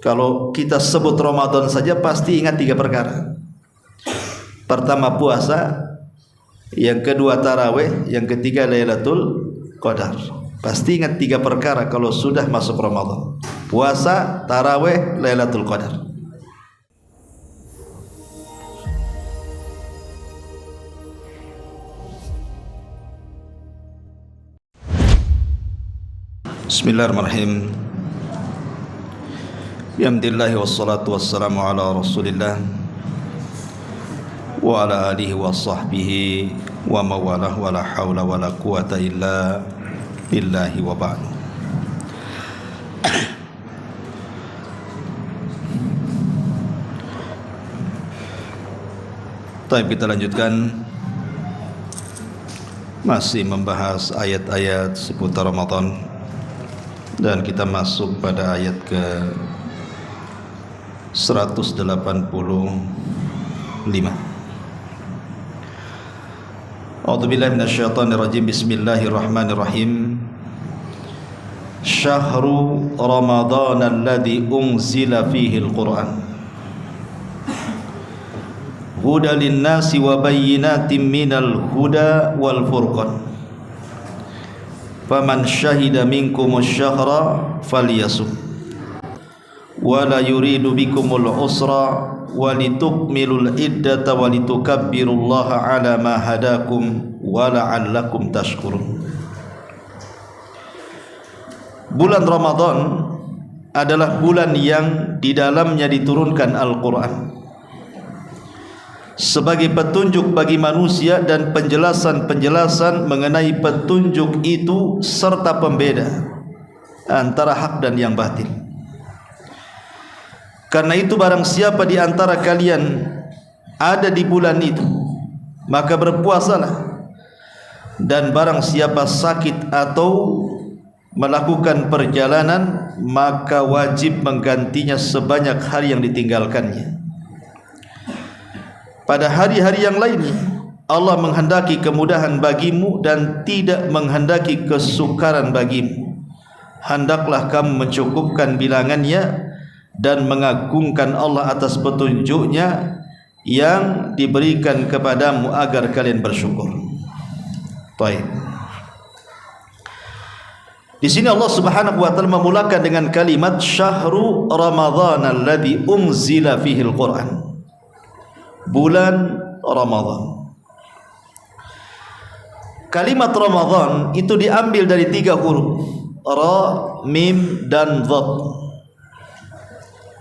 Kalau kita sebut Ramadan saja pasti ingat 3 perkara. Pertama puasa, yang kedua tarawih, yang ketiga Lailatul Qadar. Pasti ingat 3 perkara kalau sudah masuk Ramadan: puasa, tarawih, Lailatul Qadar. Bismillahirrahmanirrahim. Alhamdulillah wassalatu wassalamu ala Rasulillah wa ala alihi wa sahbihi wa mawalah wa la hawla wa la quwata illa billahi wa ba'du. Baik, kita lanjutkan masih membahas ayat-ayat seputar Ramadan, dan kita masuk pada ayat ke 185. A'udzubillahi minasyaitonirrajim. Bismillahirrahmanirrahim. Syahru Ramadan alladzi unzila fihi al-Qur'an hudan lin-nasi wa bayyinatin minal huda wal furqan. Faman syahida minkumus syahra falyasum wa la yuridu bikumul usra wa litukmilul iddata wa litukabbirullaha ala ma hadakum wa la'allakum tashkurun. Bulan Ramadan adalah bulan yang di dalamnya diturunkan Al-Quran sebagai petunjuk bagi manusia dan penjelasan-penjelasan mengenai petunjuk itu serta pembeda antara hak dan yang batil. Karena itu barang siapa di antara kalian ada di bulan itu, maka berpuasalah. Dan barang siapa sakit atau melakukan perjalanan, maka wajib menggantinya sebanyak hari yang ditinggalkannya. Pada hari-hari yang lainnya Allah menghendaki kemudahan bagimu dan tidak menghendaki kesukaran bagimu. Hendaklah kamu mencukupkan bilangannya dan mengagungkan Allah atas petunjuknya yang diberikan kepadamu agar kalian bersyukur. Baik. Di sini Allah Subhanahu wa taala memulakan dengan kalimat syahru Ramadhan alladzi unzila fihi al-Qur'an. Bulan Ramadan. Kalimat Ramadan itu diambil dari 3 huruf, ra, mim, dan dhat.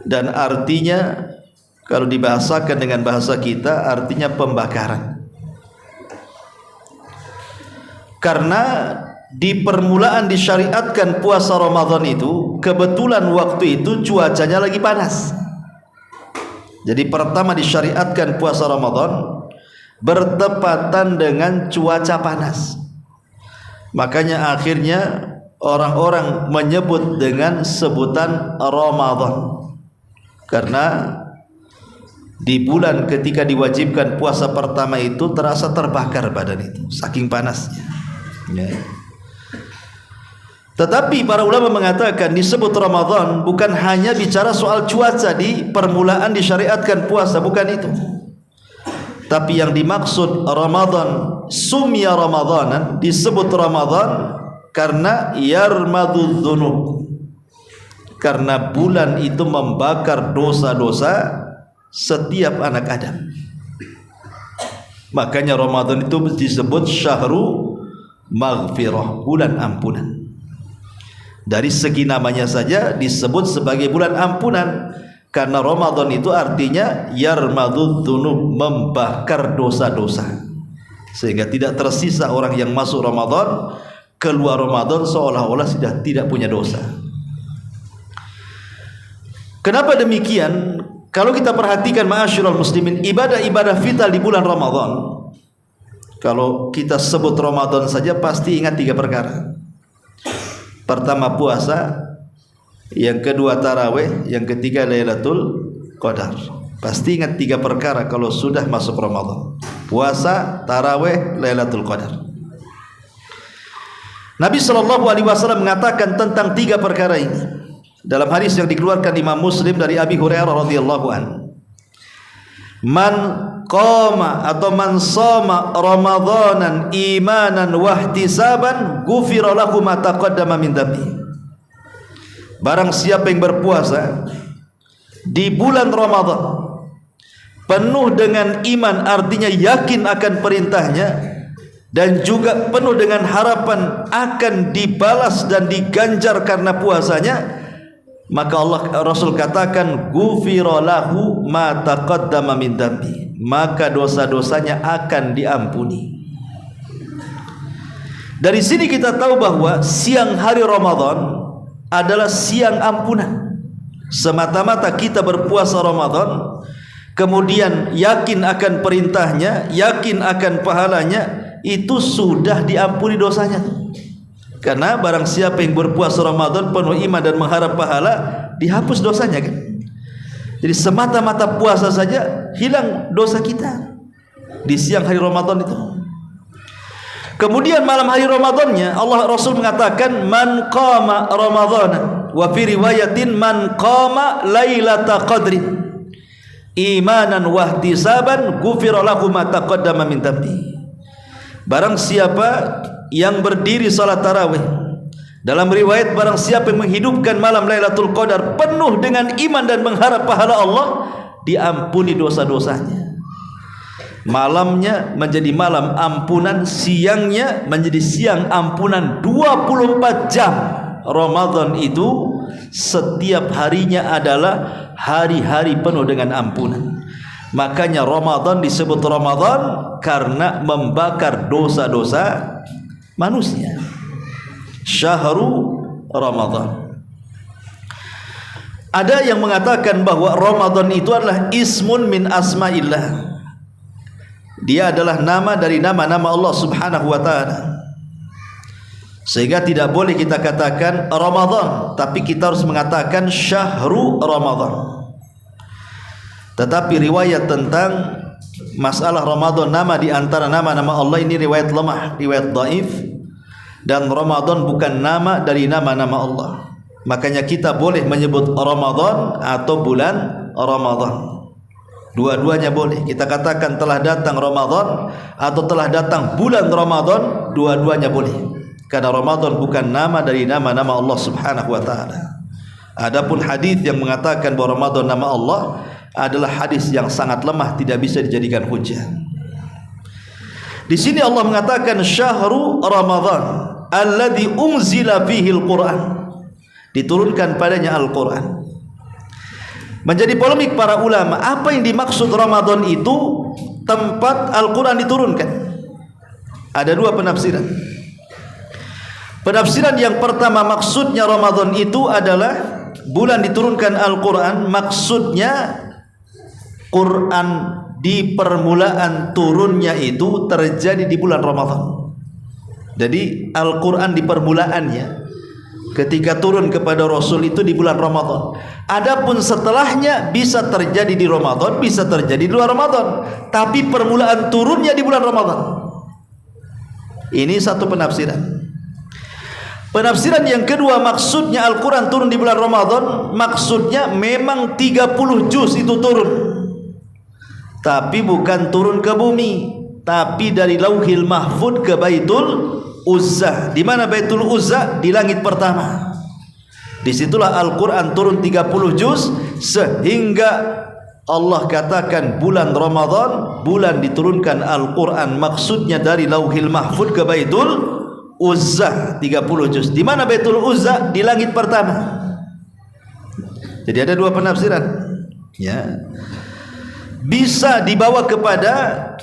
Dan artinya kalau dibahasakan dengan bahasa kita artinya pembakaran. Karena di permulaan disyariatkan puasa Ramadan itu, kebetulan waktu itu cuacanya lagi panas. Jadi pertama disyariatkan puasa Ramadan bertepatan dengan cuaca panas. Makanya akhirnya orang-orang menyebut dengan sebutan Ramadan. Karena di bulan ketika diwajibkan puasa pertama itu terasa terbakar badan itu, saking panasnya. Ya. Tetapi para ulama mengatakan disebut Ramadan bukan hanya bicara soal cuaca di permulaan disyariatkan puasa, bukan itu. Tapi yang dimaksud Ramadan, sumya Ramadanan, disebut Ramadan karena yarmadudz dzunub. Karena bulan itu membakar dosa-dosa setiap anak Adam. Makanya Ramadan itu disebut syahru maghfirah, bulan ampunan. Dari segi namanya saja disebut sebagai bulan ampunan, karena Ramadan itu artinya yarmadudz dzunub, membakar dosa-dosa, sehingga tidak tersisa orang yang masuk Ramadan keluar Ramadan seolah-olah sudah tidak punya dosa. Kenapa demikian? Kalau kita perhatikan ma'asyiral muslimin, ibadah-ibadah vital di bulan Ramadan, kalau kita sebut Ramadan saja pasti ingat 3 perkara. Pertama puasa, yang kedua tarawih, yang ketiga Lailatul Qadar. Pasti ingat 3 perkara kalau sudah masuk Ramadan: puasa, tarawih, Lailatul Qadar. Nabi SAW mengatakan tentang 3 perkara ini, dalam hadis yang dikeluarkan Imam Muslim dari Abi Hurairah radhiyallahu an, man qama atau man shoma ramadhanan imanan wa ihtisaban ghufira lahu ma taqaddama min dhanbi. Barang siapa yang berpuasa di bulan Ramadan penuh dengan iman, artinya yakin akan perintahnya, dan juga penuh dengan harapan akan dibalas dan diganjar karena puasanya, maka Rasul katakan ghufira lahu ma taqaddama min dhanbi, maka dosa-dosanya akan diampuni. Dari sini kita tahu bahwa siang hari Ramadan adalah siang ampunan. Semata-mata kita berpuasa Ramadan, kemudian yakin akan perintahnya, yakin akan pahalanya, itu sudah diampuni dosanya. Karena barang siapa yang berpuasa Ramadan penuh iman dan mengharap pahala, dihapus dosanya kan. Jadi semata-mata puasa saja hilang dosa kita di siang hari Ramadan itu. Kemudian malam hari Ramadannya Allah Rasul mengatakan man qama ramadhana, wa fi riwayatin man qama lailata qadri imanan wa ihtisaban ghufira lahu ma taqaddama min dhanbi. Barang siapa yang berdiri salat tarawih, dalam riwayat barang siapa yang menghidupkan malam Lailatul Qadar penuh dengan iman dan mengharap pahala Allah, diampuni dosa-dosanya. Malamnya menjadi malam ampunan, siangnya menjadi siang ampunan 24 jam. Ramadan itu setiap harinya adalah hari-hari penuh dengan ampunan. Makanya Ramadan disebut Ramadan karena membakar dosa-dosa manusia. Syahrul Ramadan. Ada yang mengatakan bahwa Ramadan itu adalah ismun min asma'illah. Dia adalah nama dari nama-nama Allah Subhanahu wa taala. Sehingga tidak boleh kita katakan Ramadan, tapi kita harus mengatakan Syahrul Ramadan. Tetapi riwayat tentang masalah Ramadan, nama di antara nama-nama Allah ini riwayat lemah, riwayat dhaif, dan Ramadan bukan nama dari nama-nama Allah. Makanya kita boleh menyebut Ramadan atau bulan Ramadan. Dua-duanya boleh. Kita katakan telah datang Ramadan atau telah datang bulan Ramadan, dua-duanya boleh. Karena Ramadan bukan nama dari nama-nama Allah Subhanahu wa taala. Adapun hadis yang mengatakan bahwa Ramadan nama Allah adalah hadis yang sangat lemah, tidak bisa dijadikan hujah. Di sini Allah mengatakan Syahrul Ramadan alladzi unzila fihi al-Qur'an. Diturunkan padanya Al-Qur'an. Menjadi polemik para ulama, apa yang dimaksud Ramadan itu tempat Al-Quran diturunkan? Ada dua penafsiran. Penafsiran yang pertama, maksudnya Ramadan itu adalah bulan diturunkan Al-Quran, maksudnya Quran di permulaan turunnya itu terjadi di bulan Ramadan. Jadi Al-Quran di permulaannya ketika turun kepada Rasul itu di bulan Ramadan. Adapun setelahnya bisa terjadi di Ramadan, bisa terjadi di luar Ramadan, tapi permulaan turunnya di bulan Ramadan. Ini satu penafsiran. Penafsiran yang kedua, maksudnya Al-Quran turun di bulan Ramadan, maksudnya memang 30 juz itu turun, tapi bukan turun ke bumi, tapi dari Lauhil Mahfud ke Baitul Uzzah. Di mana Baitul Uzzah? Di langit pertama. Disitulah Al-Quran turun 30 juz, sehingga Allah katakan bulan Ramadan, bulan diturunkan Al-Quran, maksudnya dari Lauhil Mahfud ke Baitul Uzzah 30 juz. Di mana Baitul Uzzah? Di langit pertama. Jadi ada dua penafsiran. Ya. Bisa dibawa kepada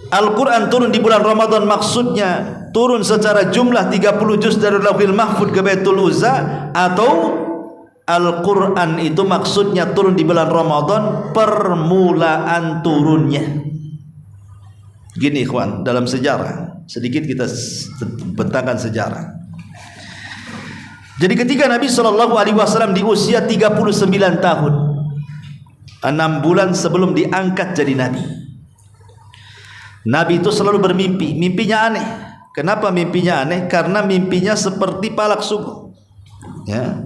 Al-Quran turun di bulan Ramadan, maksudnya turun secara jumlah 30 juz dari Lauhil Mahfud ke Baitul Uzzah, atau Al-Quran itu maksudnya turun di bulan Ramadan permulaan turunnya. Gini ikhwan, dalam sejarah sedikit kita bentangkan sejarah. Jadi ketika Nabi SAW di usia 39 tahun, 6 bulan sebelum diangkat jadi Nabi, Nabi itu selalu bermimpi. Mimpinya aneh. Kenapa mimpinya aneh? Karena mimpinya seperti palak subuh, ya,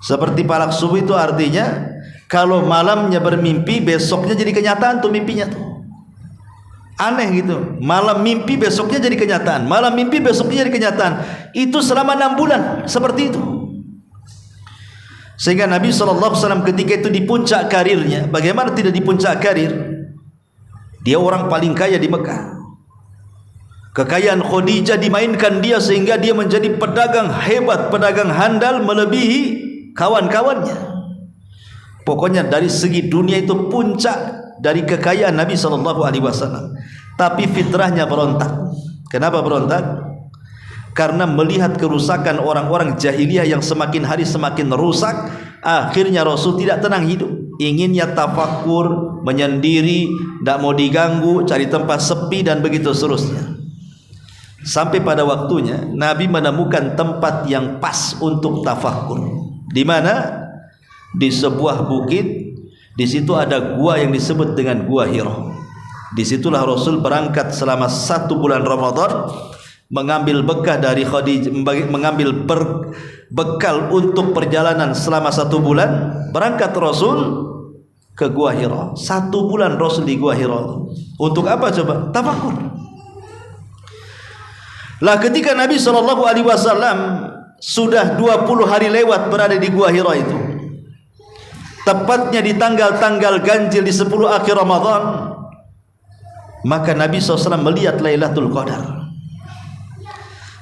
Seperti palak subuh itu artinya kalau malamnya bermimpi, besoknya jadi kenyataan tuh mimpinya tuh. Aneh gitu. Malam mimpi, besoknya jadi kenyataan. Malam mimpi, besoknya jadi kenyataan. Itu selama 6 bulan seperti itu. Sehingga Nabi SAW ketika itu di puncak karirnya. Bagaimana tidak di puncak karir? Dia orang paling kaya di Mekah. Kekayaan Khadijah dimainkan dia sehingga dia menjadi pedagang hebat, pedagang handal melebihi kawan-kawannya. Pokoknya dari segi dunia itu puncak dari kekayaan Nabi SAW. Tapi fitrahnya berontak. Kenapa berontak? Karena melihat kerusakan orang-orang jahiliyah yang semakin hari semakin rusak. Akhirnya Rasul tidak tenang hidup. Inginnya tafakur, menyendiri, tidak mau diganggu, cari tempat sepi dan begitu seterusnya. Sampai pada waktunya Nabi menemukan tempat yang pas untuk tafakur. Di mana? Di sebuah bukit. Di situ ada gua yang disebut dengan Gua Hira. Disitulah Rasul berangkat selama 1 bulan Ramadan, mengambil bekal dari Khadijah, mengambil bekal untuk perjalanan selama 1 bulan. Berangkat Rasul ke Gua Hira. 1 bulan Rasul di Gua Hira. Untuk apa coba? Tafakur. Lah ketika Nabi SAW sudah 20 hari lewat berada di Gua Hira itu, tepatnya di tanggal-tanggal ganjil di 10 akhir Ramadan, maka Nabi SAW melihat Lailatul Qadar.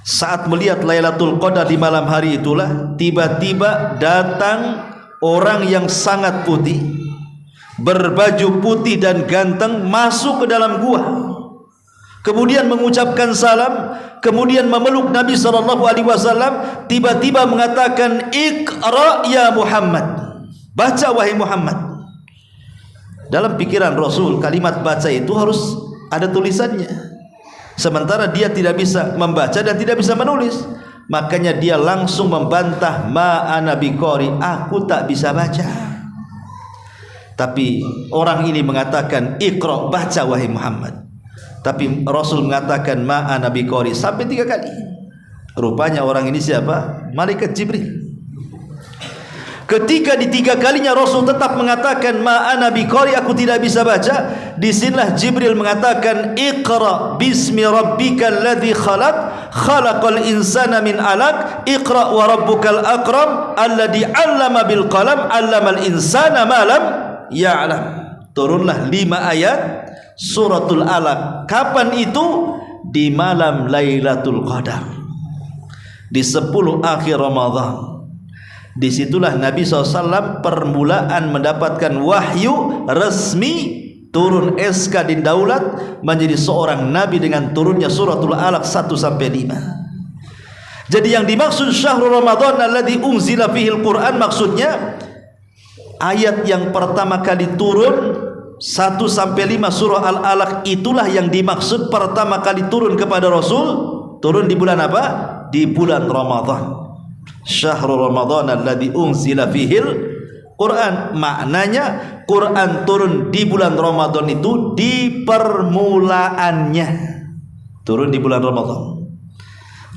Saat melihat Lailatul Qadar di malam hari itulah tiba-tiba datang orang yang sangat putih, berbaju putih dan ganteng, masuk ke dalam gua. Kemudian mengucapkan salam, kemudian memeluk Nabi SAW, tiba-tiba mengatakan, "Iqra ya Muhammad." Baca wahai Muhammad. Dalam pikiran Rasul, kalimat baca itu harus ada tulisannya. Sementara dia tidak bisa membaca dan tidak bisa menulis. Makanya dia langsung membantah, "Ma ana biqari," aku tak bisa baca. Tapi orang ini mengatakan, "Iqra," baca wahai Muhammad. Tapi Rasul mengatakan, "Ma ana biqari," sampai 3 kali. Rupanya orang ini siapa? Malaikat Jibril. Ketika di 3 kalinya Rasul tetap mengatakan, "Ma ana biqari," aku tidak bisa baca. Disinilah Jibril mengatakan, "Iqra bismi rabbikal ladzi khalaq, khalaqal insana min 'alaq, iqra wa rabbukal akram, alladzi 'allama bil qalam, 'allamal insana ma lam ya'lam." Turunlah 5 ayat Suratul Alaq. Kapan itu? Di malam Lailatul Qadar, di 10 akhir Ramadan. Disitulah Nabi SAW permulaan mendapatkan wahyu resmi, turun SK di daulat menjadi seorang Nabi dengan turunnya Suratul Alaq 1-5. Jadi yang dimaksud syahrul Ramadan alladzi unzila fihil Quran, maksudnya ayat yang pertama kali turun 1-5 surah Al-Alaq, itulah yang dimaksud pertama kali turun kepada Rasul. Turun di bulan apa? Di bulan Ramadan. Syahrul Ramadan alladzi unzila fihil Quran. Maknanya Quran turun di bulan Ramadan itu di permulaannya. Turun di bulan Ramadan.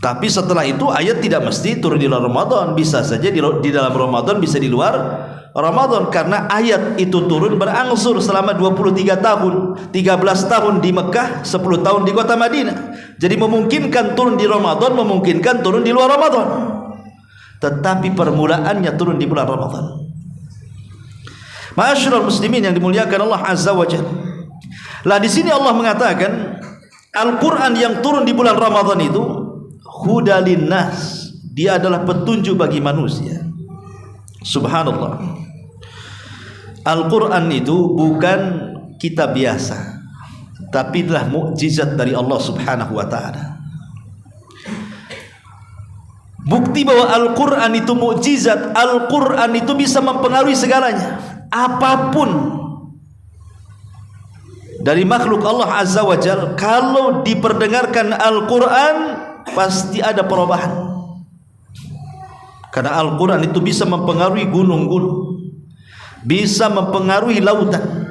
Tapi setelah itu ayat tidak mesti turun di bulan Ramadan. Bisa saja di dalam Ramadan, bisa di luar Ramadan, karena ayat itu turun berangsur selama 23 tahun, 13 tahun di Mekah, 10 tahun di kota Madinah. Jadi memungkinkan turun di Ramadan, memungkinkan turun di luar Ramadan. Tetapi permulaannya turun di bulan Ramadan. Ma'asyiral muslimin yang dimuliakan Allah Azza wa Jalla. Lah di sini Allah mengatakan Al-Qur'an yang turun di bulan Ramadan itu hudalin nas, dia adalah petunjuk bagi manusia. Subhanallah. Al-Quran itu bukan kitab biasa, tapi adalah mukjizat dari Allah Subhanahu wa ta'ala. Bukti bahwa Al-Quran itu mukjizat, Al-Quran itu bisa mempengaruhi segalanya. Apapun dari makhluk Allah Azza wa Jalla, kalau diperdengarkan Al-Quran pasti ada perubahan. Karena Al-Quran itu bisa mempengaruhi gunung-gunung, bisa mempengaruhi lautan,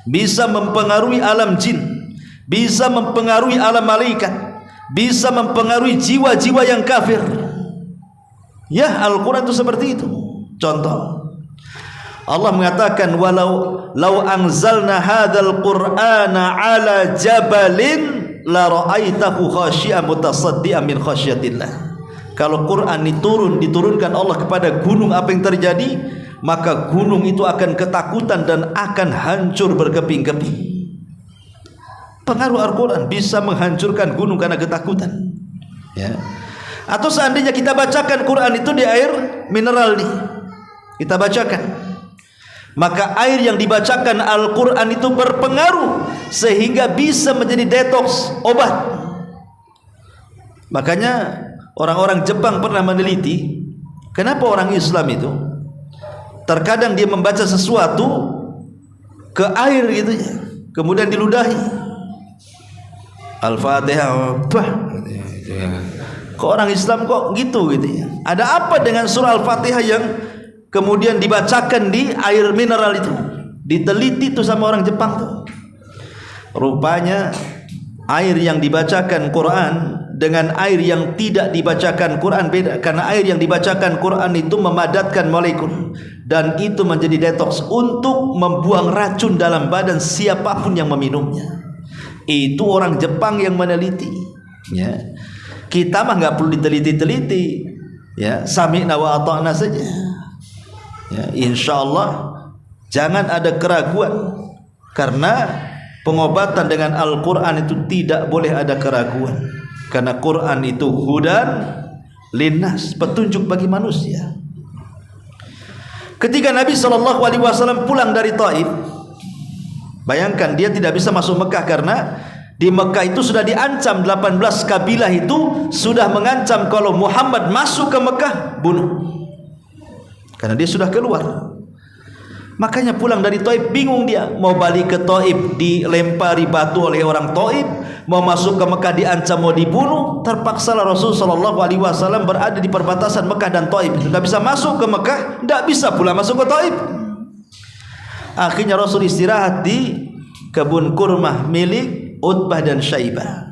bisa mempengaruhi alam jin, bisa mempengaruhi alam malaikat, bisa mempengaruhi jiwa-jiwa yang kafir. Ya, Al-Quran itu seperti itu. Contoh, Allah mengatakan walau anzalna hadzal qur'ana ala jabalin la ra'aitahu khashi'an mutasaddian min khasyatillah. Kalau Quran diturunkan Allah kepada gunung, apa yang terjadi? Maka gunung itu akan ketakutan dan akan hancur berkeping-keping. Pengaruh Al-Quran bisa menghancurkan gunung karena ketakutan, ya. Atau seandainya kita bacakan Quran itu di air mineral nih, kita bacakan, maka air yang dibacakan Al-Quran itu berpengaruh sehingga bisa menjadi detox, obat. Makanya orang-orang Jepang pernah meneliti kenapa orang Islam itu terkadang dia membaca sesuatu ke air gitu ya, kemudian diludahi. Al-Fatihah, kok orang Islam kok gitu ya. Ada apa dengan surah Al-Fatihah yang kemudian dibacakan di air mineral itu? Diteliti tuh sama orang Jepang tuh. Rupanya air yang dibacakan Quran dengan air yang tidak dibacakan Quran beda. Karena air yang dibacakan Quran itu memadatkan molekul dan itu menjadi detox untuk membuang racun dalam badan siapapun yang meminumnya. Itu orang Jepang yang meneliti, ya. Kita mah nggak perlu diteliti-teliti, ya. Sami'na wa ata'na saja, ya. Insya Allah jangan ada keraguan, karena pengobatan dengan Al-Quran itu tidak boleh ada keraguan, karena Quran itu hudan linnas, petunjuk bagi manusia. Ketika Nabi SAW pulang dari Taif, bayangkan dia tidak bisa masuk Mekah karena di Mekah itu sudah diancam, 18 kabilah itu sudah mengancam kalau Muhammad masuk ke Mekah bunuh, karena dia sudah keluar. Makanya pulang dari Taif bingung, dia mau balik ke Taif dilempari batu oleh orang Taif, mau masuk ke Mekah diancam mau dibunuh. Terpaksalah Rasul SAW berada di perbatasan Mekah dan Taif, tidak bisa masuk ke Mekah, tidak bisa pula masuk ke Taif. Akhirnya Rasul istirahat di kebun kurma milik Utbah dan Syaibah.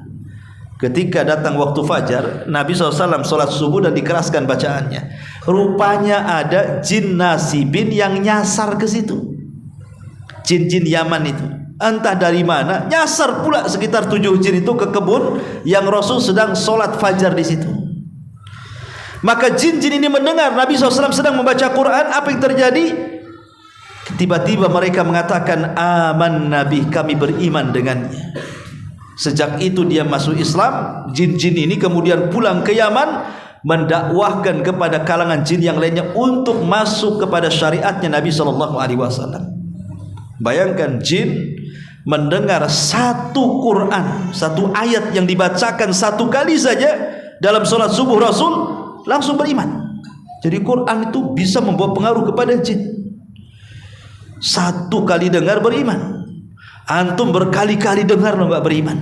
Ketika datang waktu fajar, Nabi SAW sholat subuh dan dikeraskan bacaannya. Rupanya ada jin nasibin yang nyasar ke situ. Jin-jin Yaman itu, entah dari mana, nyasar pula sekitar 7 jin itu ke kebun yang Rasul sedang sholat fajar di situ. Maka jin-jin ini mendengar Nabi SAW sedang membaca Quran. Apa yang terjadi? Tiba-tiba mereka mengatakan, aman Nabi, kami beriman dengannya. Sejak itu dia masuk Islam. Jin-jin ini kemudian pulang ke Yaman, mendakwahkan kepada kalangan jin yang lainnya untuk masuk kepada syariatnya Nabi SAW. Bayangkan, jin mendengar satu Quran, satu ayat yang dibacakan satu kali saja dalam sholat subuh Rasul, langsung beriman. Jadi Quran itu bisa membawa pengaruh kepada jin. Satu kali dengar beriman. Antum berkali-kali dengar lo nggak beriman.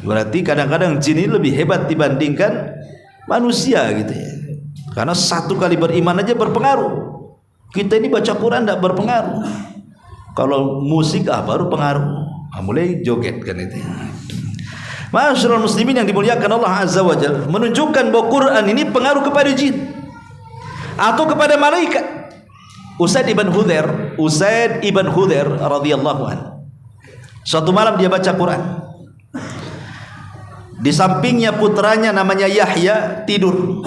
Berarti kadang-kadang jin ini lebih hebat dibandingkan manusia gitu ya. Karena satu kali beriman aja berpengaruh. Kita ini baca Quran tidak berpengaruh. Kalau musik baru pengaruh. Mulai joget kan itu. Ma'asyiral muslimin yang dimuliakan Allah Azza wa Jalla, menunjukkan bahwa Quran ini pengaruh kepada jin atau kepada malaikat. Usaid ibn Hudhair radhiyallahu anhu, suatu malam dia baca Quran. Di sampingnya putranya namanya Yahya tidur.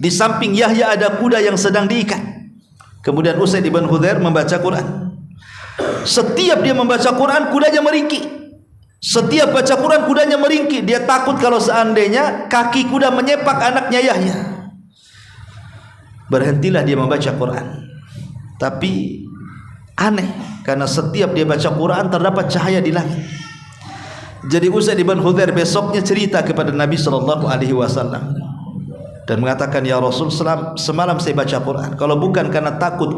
Di samping Yahya ada kuda yang sedang diikat. Kemudian Usaid ibn Hudhair membaca Quran. Setiap dia membaca Quran, kudanya meringkik. Setiap baca Quran, kudanya meringkik. Dia takut kalau seandainya kaki kuda menyepak anaknya Yahya. Berhentilah dia membaca Quran. Tapi aneh, karena setiap dia baca Quran terdapat cahaya di langit. Jadi Usaid ibn Hudhair besoknya cerita kepada Nabi SAW dan mengatakan, ya Rasul, semalam saya baca Quran. Kalau bukan karena takut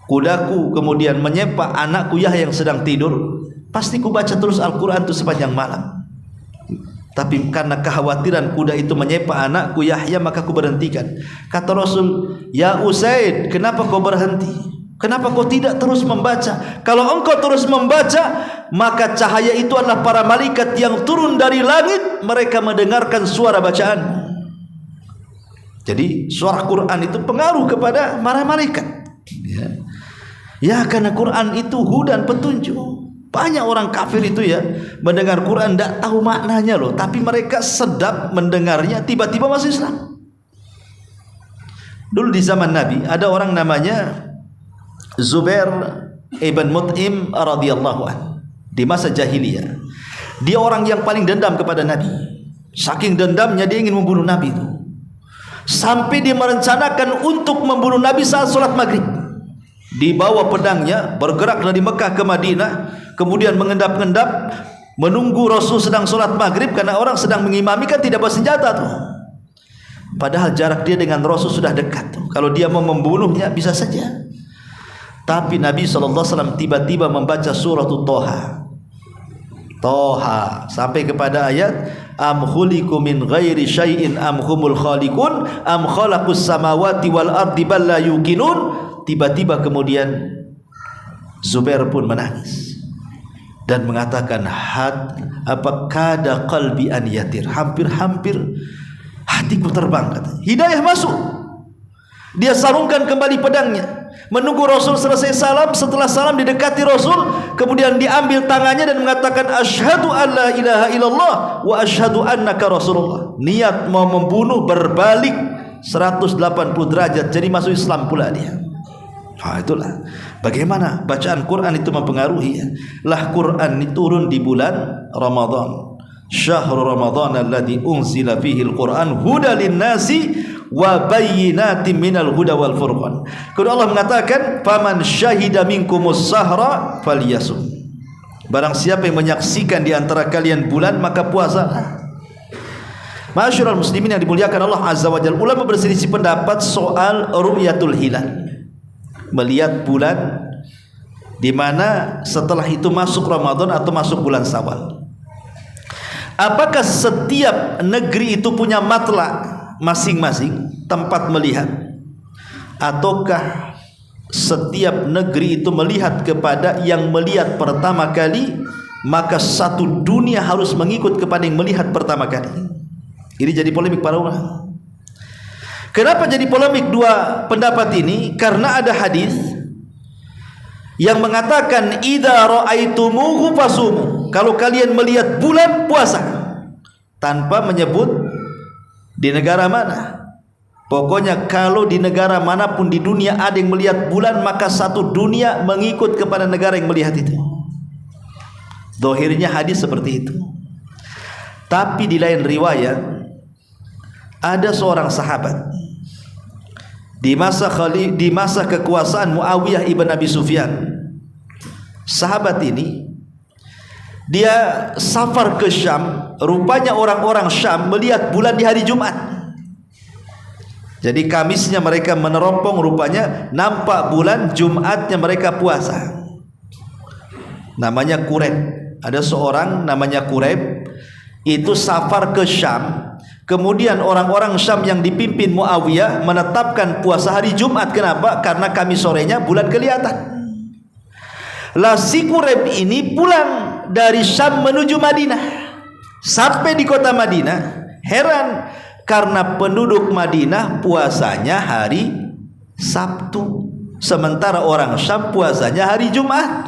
kudaku kemudian menyepak anakku Yahya yang sedang tidur, pasti ku baca terus Al-Quran itu sepanjang malam. Tapi karena kekhawatiran kuda itu menyepak anakku Yahya, maka aku berhentikan. Kata Rasul, ya Usaid, kenapa kau berhenti? Kenapa kau tidak terus membaca? Kalau engkau terus membaca, maka cahaya itu adalah para malaikat yang turun dari langit. Mereka mendengarkan suara bacaan. Jadi suara Quran itu pengaruh kepada para malaikat. Ya, karena Quran itu hudan, petunjuk. Banyak orang kafir itu ya mendengar Quran tidak tahu maknanya loh, tapi mereka sedap mendengarnya, tiba-tiba masuk Islam. Dulu di zaman Nabi ada orang namanya Zubair ibn Mut'im radhiyallahu anhu di masa jahiliyah. Dia orang yang paling dendam kepada Nabi. Saking dendamnya dia ingin membunuh Nabi itu. Sampai dia merencanakan untuk membunuh Nabi saat sholat maghrib. Dibawa pedangnya, bergerak dari Mekah ke Madinah, kemudian mengendap-endap menunggu Rasul sedang sholat maghrib, karena orang sedang mengimami kan tidak bersenjata tuh. Padahal jarak dia dengan Rasul sudah dekat tuh. Kalau dia mau membunuhnya bisa saja. Tapi Nabi SAW tiba-tiba membaca surah Toha sampai kepada ayat am khuliqu min ghairi syai'in am humul khaliqun am khalaqus samawati wal ardi bal la yuqinun. Tiba-tiba kemudian Zubair pun menangis dan mengatakan kada qalbi an yatir, hampir-hampir hatiku terbang, katanya. Hidayah masuk. Dia sarungkan kembali pedangnya, menunggu Rasul selesai salam. Setelah salam didekati Rasul, kemudian diambil tangannya dan mengatakan asyhadu an la ilaha illallah wa asyhadu annaka rasulullah. Niat mau membunuh berbalik 180 derajat, jadi masuk Islam pula dia. Nah, itulah bagaimana bacaan Quran itu mempengaruhi ya. Lah Quran ini turun di bulan Ramadan. Syahrul Ramadan alladzi unzila fihi al-Quran hudan lin-nasi wa bayyinatin minal huda wal furqan. Kemudian Allah mengatakan faman syahida minkumus sahra falyasum. Barang siapa yang menyaksikan di antara kalian bulan maka puasalah. Ma'asyiral muslimin yang dimuliakan Allah Azza wa Jalla, ulama berselisih pendapat soal ru'yatul hilal, melihat bulan di mana setelah itu masuk Ramadan atau masuk bulan Syawal. Apakah setiap negeri itu punya matla masing-masing tempat melihat, ataukah setiap negeri itu melihat kepada yang melihat pertama kali, maka satu dunia harus mengikut kepada yang melihat pertama kali? Ini jadi polemik para ulama. Kenapa jadi polemik dua pendapat ini? Karena ada hadis yang mengatakan idza ra'aitumuhu fasumu, kalau kalian melihat bulan puasa, tanpa menyebut di negara mana. Pokoknya kalau di negara manapun di dunia ada yang melihat bulan, maka satu dunia mengikut kepada negara yang melihat itu. Zahirnya hadis seperti itu. Tapi di lain riwayat ada seorang sahabat di masa kekuasaan Muawiyah ibn Abi Sufyan. Sahabat ini dia safar ke Syam. Rupanya orang-orang Syam melihat bulan di hari Jumat. Jadi Kamisnya mereka meneropong, rupanya nampak bulan, Jumatnya mereka puasa. Namanya Quraib. Ada seorang namanya Quraib, itu safar ke Syam. Kemudian orang-orang Syam yang dipimpin Muawiyah menetapkan puasa hari Jumat. Kenapa? Karena Kamis sorenya bulan kelihatan. Lah si Quraib ini pulang dari Syam menuju Madinah. Sampai di kota Madinah, heran karena penduduk Madinah puasanya hari Sabtu, sementara orang Syam puasanya hari Jumat.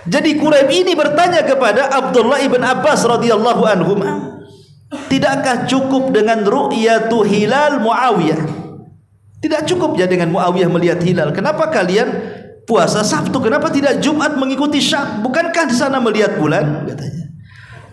Jadi Quraib ini bertanya kepada Abdullah ibn Abbas radhiyallahu anhu, tidakkah cukup dengan ru'yatu hilal Muawiyah? Tidak cukup ya dengan Muawiyah melihat hilal. Kenapa kalian puasa Sabtu? Kenapa tidak Jumat mengikuti Syam? Bukankah di sana melihat bulan? Katanya.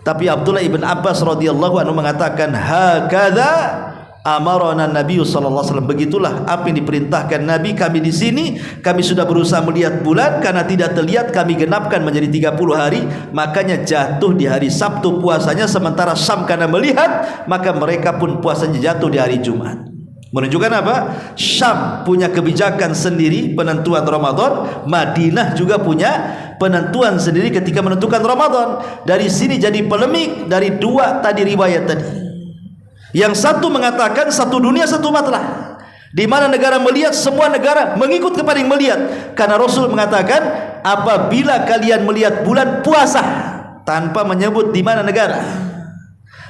Tapi Abdullah ibn Abbas radhiyallahu anhu mengatakan, hakadha amarana Nabi sallallahu alaihi wasallam. Begitulah apa yang diperintahkan Nabi. Kami di sini, kami sudah berusaha melihat bulan, karena tidak terlihat kami genapkan menjadi 30 hari. Makanya jatuh di hari Sabtu puasanya, sementara Syam karena melihat, maka mereka pun puasanya jatuh di hari Jumat. Menunjukkan apa? Syam punya kebijakan sendiri penentuan Ramadan, Madinah juga punya penentuan sendiri ketika menentukan Ramadan. Dari sini jadi polemik dari dua tadi riwayat tadi. Yang satu mengatakan satu dunia satu matlah, di mana negara melihat, semua negara mengikut kepada yang melihat. Karena Rasul mengatakan apabila kalian melihat bulan puasa, tanpa menyebut di mana negara.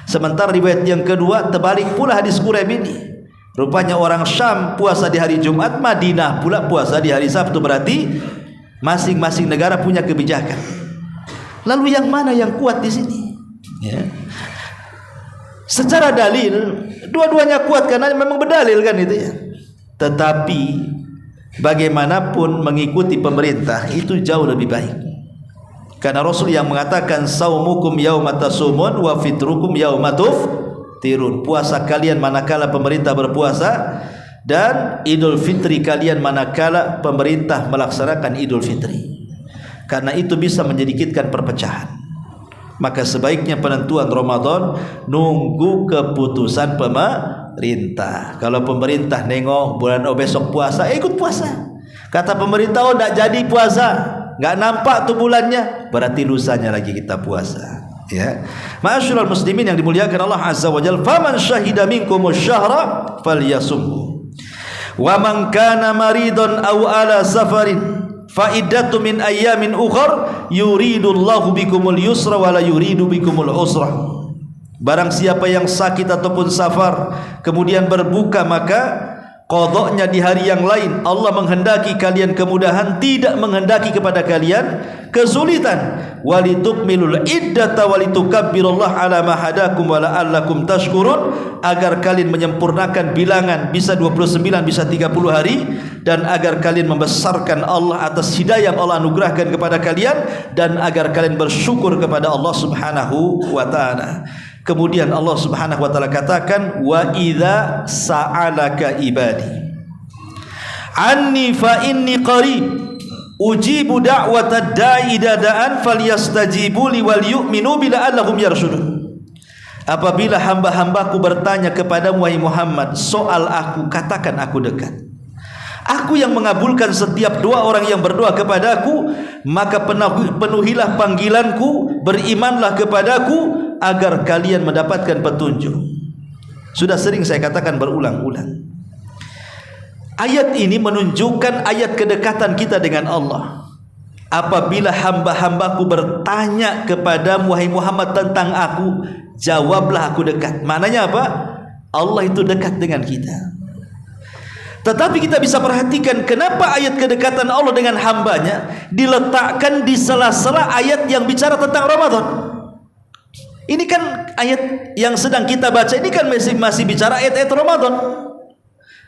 Sementara riwayat yang kedua terbalik pula hadis Quraib ini. Rupanya orang Syam puasa di hari Jumat, Madinah pula puasa di hari Sabtu. Berarti masing-masing negara punya kebijakan. Lalu yang mana yang kuat di sini? Ya. Secara dalil, dua-duanya kuat karena memang berdalil kan itu ya. Tetapi bagaimanapun mengikuti pemerintah itu jauh lebih baik. Karena Rasul yang mengatakan saumukum yauma tasumun wa fitrukum yauma tuftirun. Puasa kalian manakala pemerintah berpuasa, dan Idul Fitri kalian manakala pemerintah melaksanakan Idul Fitri. Karena itu bisa menjadikan perpecahan. Maka sebaiknya penentuan Ramadan nunggu keputusan pemerintah. Kalau pemerintah nengok bulan besok puasa, ikut puasa. Kata pemerintah tidak jadi puasa, nggak nampak tuh bulannya, berarti lusanya lagi kita puasa. Ya, ma'asyiral muslimin yang dimuliakan Allah Azza wa Jalla, faman syahida minkumus syahra falyasumhu wa man kana maridun aw ala safarin fa iddatu min ayyamin ukhar yuridullahu bikumul yusra wa la yuridu bikumul usra. Barang siapa yang sakit ataupun safar kemudian berbuka, maka qadanya di hari yang lain. Allah menghendaki kalian kemudahan, tidak menghendaki kepada kalian kesulitan. Walitukmilul iddata walitukabbirullaha ala ma hadakum wa la'allakum tashkurun, agar kalian menyempurnakan bilangan, bisa 29, bisa 30 hari, dan agar kalian membesarkan Allah atas hidayah yang Allah anugerahkan kepada kalian, dan agar kalian bersyukur kepada Allah Subhanahu wa taala. Kemudian Allah Subhanahu wa taala katakan, wa idza sa'alaka ibadi anni fa inni qarib ujibu da'watad da'i idza da'an falyastajibu li wal yu'minu bila allahum yarshudun. Apabila hamba-hambaku bertanya kepadamu wahai Muhammad soal aku, katakan aku dekat. Aku yang mengabulkan setiap doa orang yang berdoa kepadaku, maka penuhilah panggilanku, berimanlah kepadaku agar kalian mendapatkan petunjuk. Sudah sering saya katakan berulang-ulang, ayat ini menunjukkan ayat kedekatan kita dengan Allah. Apabila hamba-hambaku bertanya kepadamu wahai Muhammad tentang aku, jawablah aku dekat. Maknanya apa? Allah itu dekat dengan kita. Tetapi kita bisa perhatikan kenapa ayat kedekatan Allah dengan hambanya diletakkan di sela-sela ayat yang bicara tentang Ramadan. Ini kan ayat yang sedang kita baca ini kan masih bicara ayat-ayat Ramadan.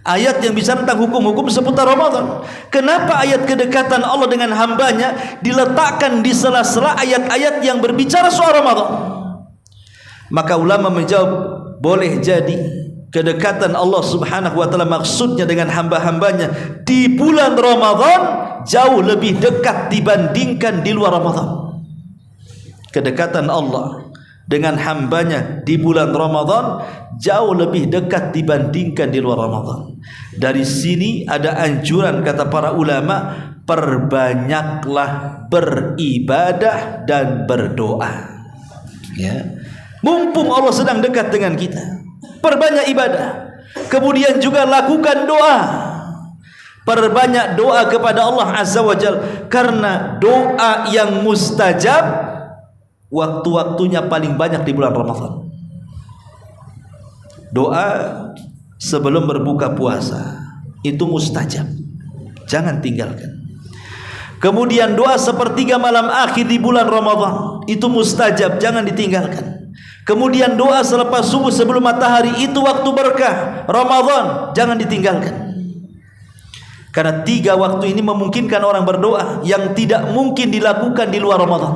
Ayat yang bicara tentang hukum-hukum seputar Ramadan. Kenapa ayat kedekatan Allah dengan hambanya diletakkan di sela-sela ayat-ayat yang berbicara soal Ramadan? Maka ulama menjawab, boleh jadi kedekatan Allah Subhanahu wa taala maksudnya dengan hamba-hambanya di bulan Ramadan jauh lebih dekat dibandingkan di luar Ramadan. Kedekatan Allah dengan hambanya di bulan Ramadan jauh lebih dekat dibandingkan di luar Ramadan. Dari sini ada anjuran kata para ulama, perbanyaklah beribadah dan berdoa. Ya. Mumpung Allah sedang dekat dengan kita, perbanyak ibadah. Kemudian juga lakukan doa. Perbanyak doa kepada Allah Azza wa Jalla, karena doa yang mustajab waktu-waktunya paling banyak di bulan Ramadan. Doa sebelum berbuka puasa itu mustajab, jangan tinggalkan. Kemudian doa sepertiga malam akhir di bulan Ramadan itu mustajab, jangan ditinggalkan. Kemudian doa selepas subuh sebelum matahari itu waktu berkah Ramadan, jangan ditinggalkan. Karena 3 waktu ini memungkinkan orang berdoa yang tidak mungkin dilakukan di luar Ramadan.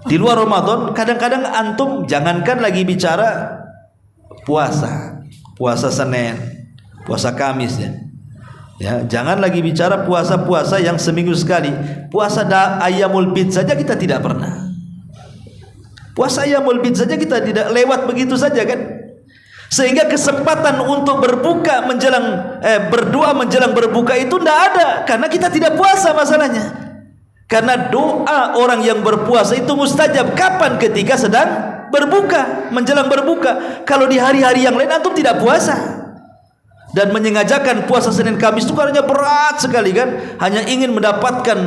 Di luar Ramadan kadang-kadang antum jangankan lagi bicara puasa Senin, puasa Kamis ya. Ya, jangan lagi bicara puasa-puasa yang seminggu sekali. Puasa Ayyamul Bid saja kita tidak pernah. Puasa Ayyamul Bid saja kita tidak lewat begitu saja kan. Sehingga kesempatan untuk berbuka menjelang berdoa menjelang berbuka itu tidak ada, karena kita tidak puasa masalahnya. Karena doa orang yang berpuasa itu mustajab kapan? Ketika sedang berbuka, menjelang berbuka. Kalau di hari-hari yang lain antum tidak puasa dan menyengajakan puasa Senin Kamis itu karena berat sekali kan, hanya ingin mendapatkan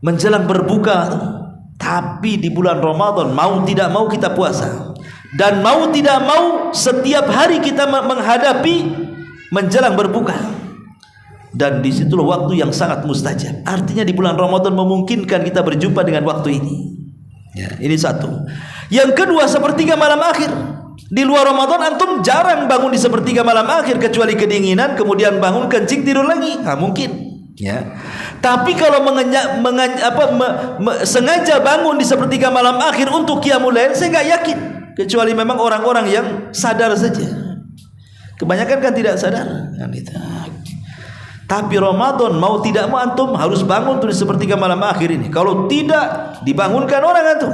menjelang berbuka. Tapi di bulan Ramadan mau tidak mau kita puasa. Dan mau tidak mau setiap hari kita menghadapi menjelang berbuka. Dan disitulah waktu yang sangat mustajab. Artinya di bulan Ramadan memungkinkan kita berjumpa dengan waktu ini. Ya, ini satu. Yang kedua, sepertiga malam akhir. Di luar Ramadan antum jarang bangun di sepertiga malam akhir kecuali kedinginan, kemudian bangun kencing tidur lagi. Mungkin. Ya. Tapi kalau sengaja bangun di sepertiga malam akhir untuk qiyamul lail, saya nggak yakin. Kecuali memang orang-orang yang sadar saja. Kebanyakan kan tidak sadar. Tapi Ramadan mau tidak mau antum harus bangun tuh di sepertiga malam akhir ini. Kalau tidak dibangunkan orang antum,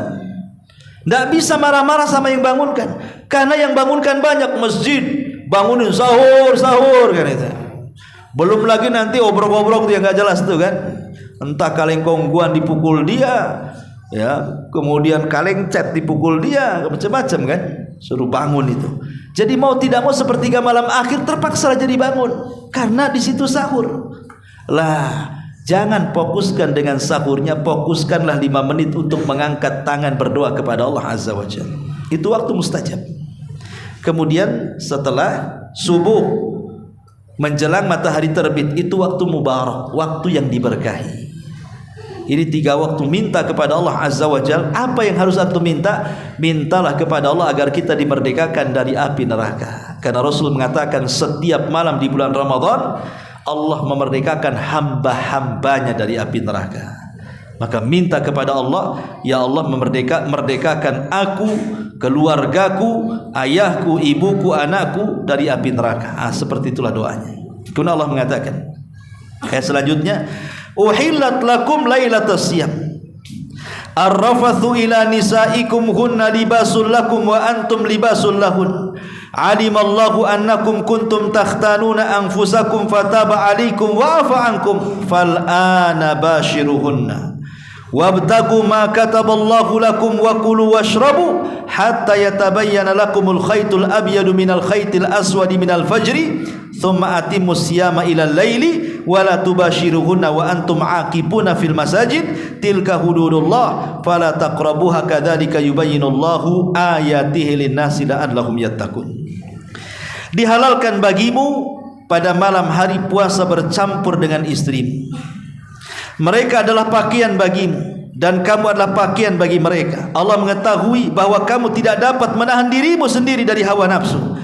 tidak bisa marah-marah sama yang bangunkan. Karena yang bangunkan banyak, masjid bangunin sahur kan itu. Belum lagi nanti obrok-obrok yang nggak jelas tuh kan. Entah kaleng kongguan dipukul dia, ya, kemudian kaleng cat dipukul dia, macam-macam kan. Suruh bangun itu. Jadi mau tidak mau sepertiga malam akhir terpaksa jadi bangun karena di situ sahur. Lah, jangan fokuskan dengan sahurnya, fokuskanlah 5 menit untuk mengangkat tangan berdoa kepada Allah Azza wa Jalla. Itu waktu mustajab. Kemudian setelah subuh menjelang matahari terbit, itu waktu mubarak, waktu yang diberkahi. Ini 3 waktu. Minta kepada Allah Azza wa Jalla. Apa yang harus antum minta? Mintalah kepada Allah agar kita dimerdekakan dari api neraka. Karena Rasul mengatakan setiap malam di bulan Ramadan Allah memerdekakan hamba-hambanya dari api neraka. Maka minta kepada Allah, ya Allah merdekakan aku, keluargaku, ayahku, ibuku, anakku dari api neraka. Seperti itulah doanya. Kemudian Allah mengatakan ayat selanjutnya, uhillat lakum lailatas siyam arrafathu ila nisaikum hunna libasul lakum wa antum libasul lahun alimallahu annakum kuntum takhtanuna anfusakum fataba alaikum wa afa ankum fal'ana bashiruhunna wabtagu ma kataballahu lakum wa kulu washrabu hatta yatabayyana lakumul khaytul abyadu minal khaytil aswadi minal fajri thumma atimmus siyama ilal laili wala tubashiruhunna wa antum aqibuna fil masajid tilka hududullah fala taqrabuha kadzalika yubayyinullahu ayatihi lin-nasi la'allahum yattaqun. Dihalalkan bagimu pada malam hari puasa bercampur dengan istrimu. Mereka adalah pakaian bagimu dan kamu adalah pakaian bagi mereka. Allah mengetahui bahwa kamu tidak dapat menahan dirimu sendiri dari hawa nafsu,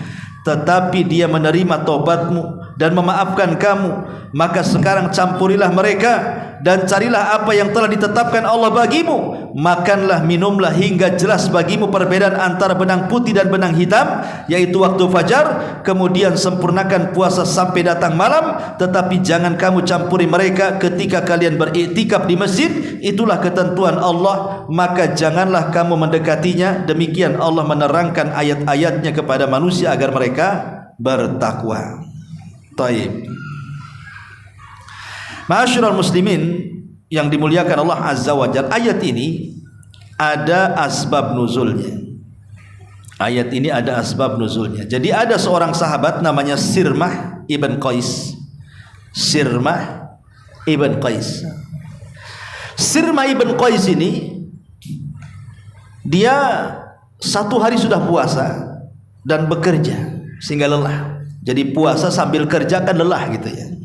tetapi Dia menerima taubatmu dan memaafkan kamu. Maka sekarang campurilah mereka dan carilah apa yang telah ditetapkan Allah bagimu. Makanlah, minumlah hingga jelas bagimu perbedaan antara benang putih dan benang hitam, yaitu waktu fajar. Kemudian sempurnakan puasa sampai datang malam, tetapi jangan kamu campuri mereka ketika kalian beriktikaf di masjid. Itulah ketentuan Allah, maka janganlah kamu mendekatinya. Demikian Allah menerangkan ayat-ayatnya kepada manusia agar mereka bertakwa. Taib. Ma'asyiral muslimin yang dimuliakan Allah Azza wa Jalla, ayat ini ada asbab nuzulnya. Ayat ini ada asbab nuzulnya. Jadi ada seorang sahabat namanya Sirmah ibn Qais. Sirmah ibn Qais. Sirmah ibn Qais ini dia satu hari sudah puasa dan bekerja sehingga lelah. Jadi puasa sambil kerja kan lelah gitu ya.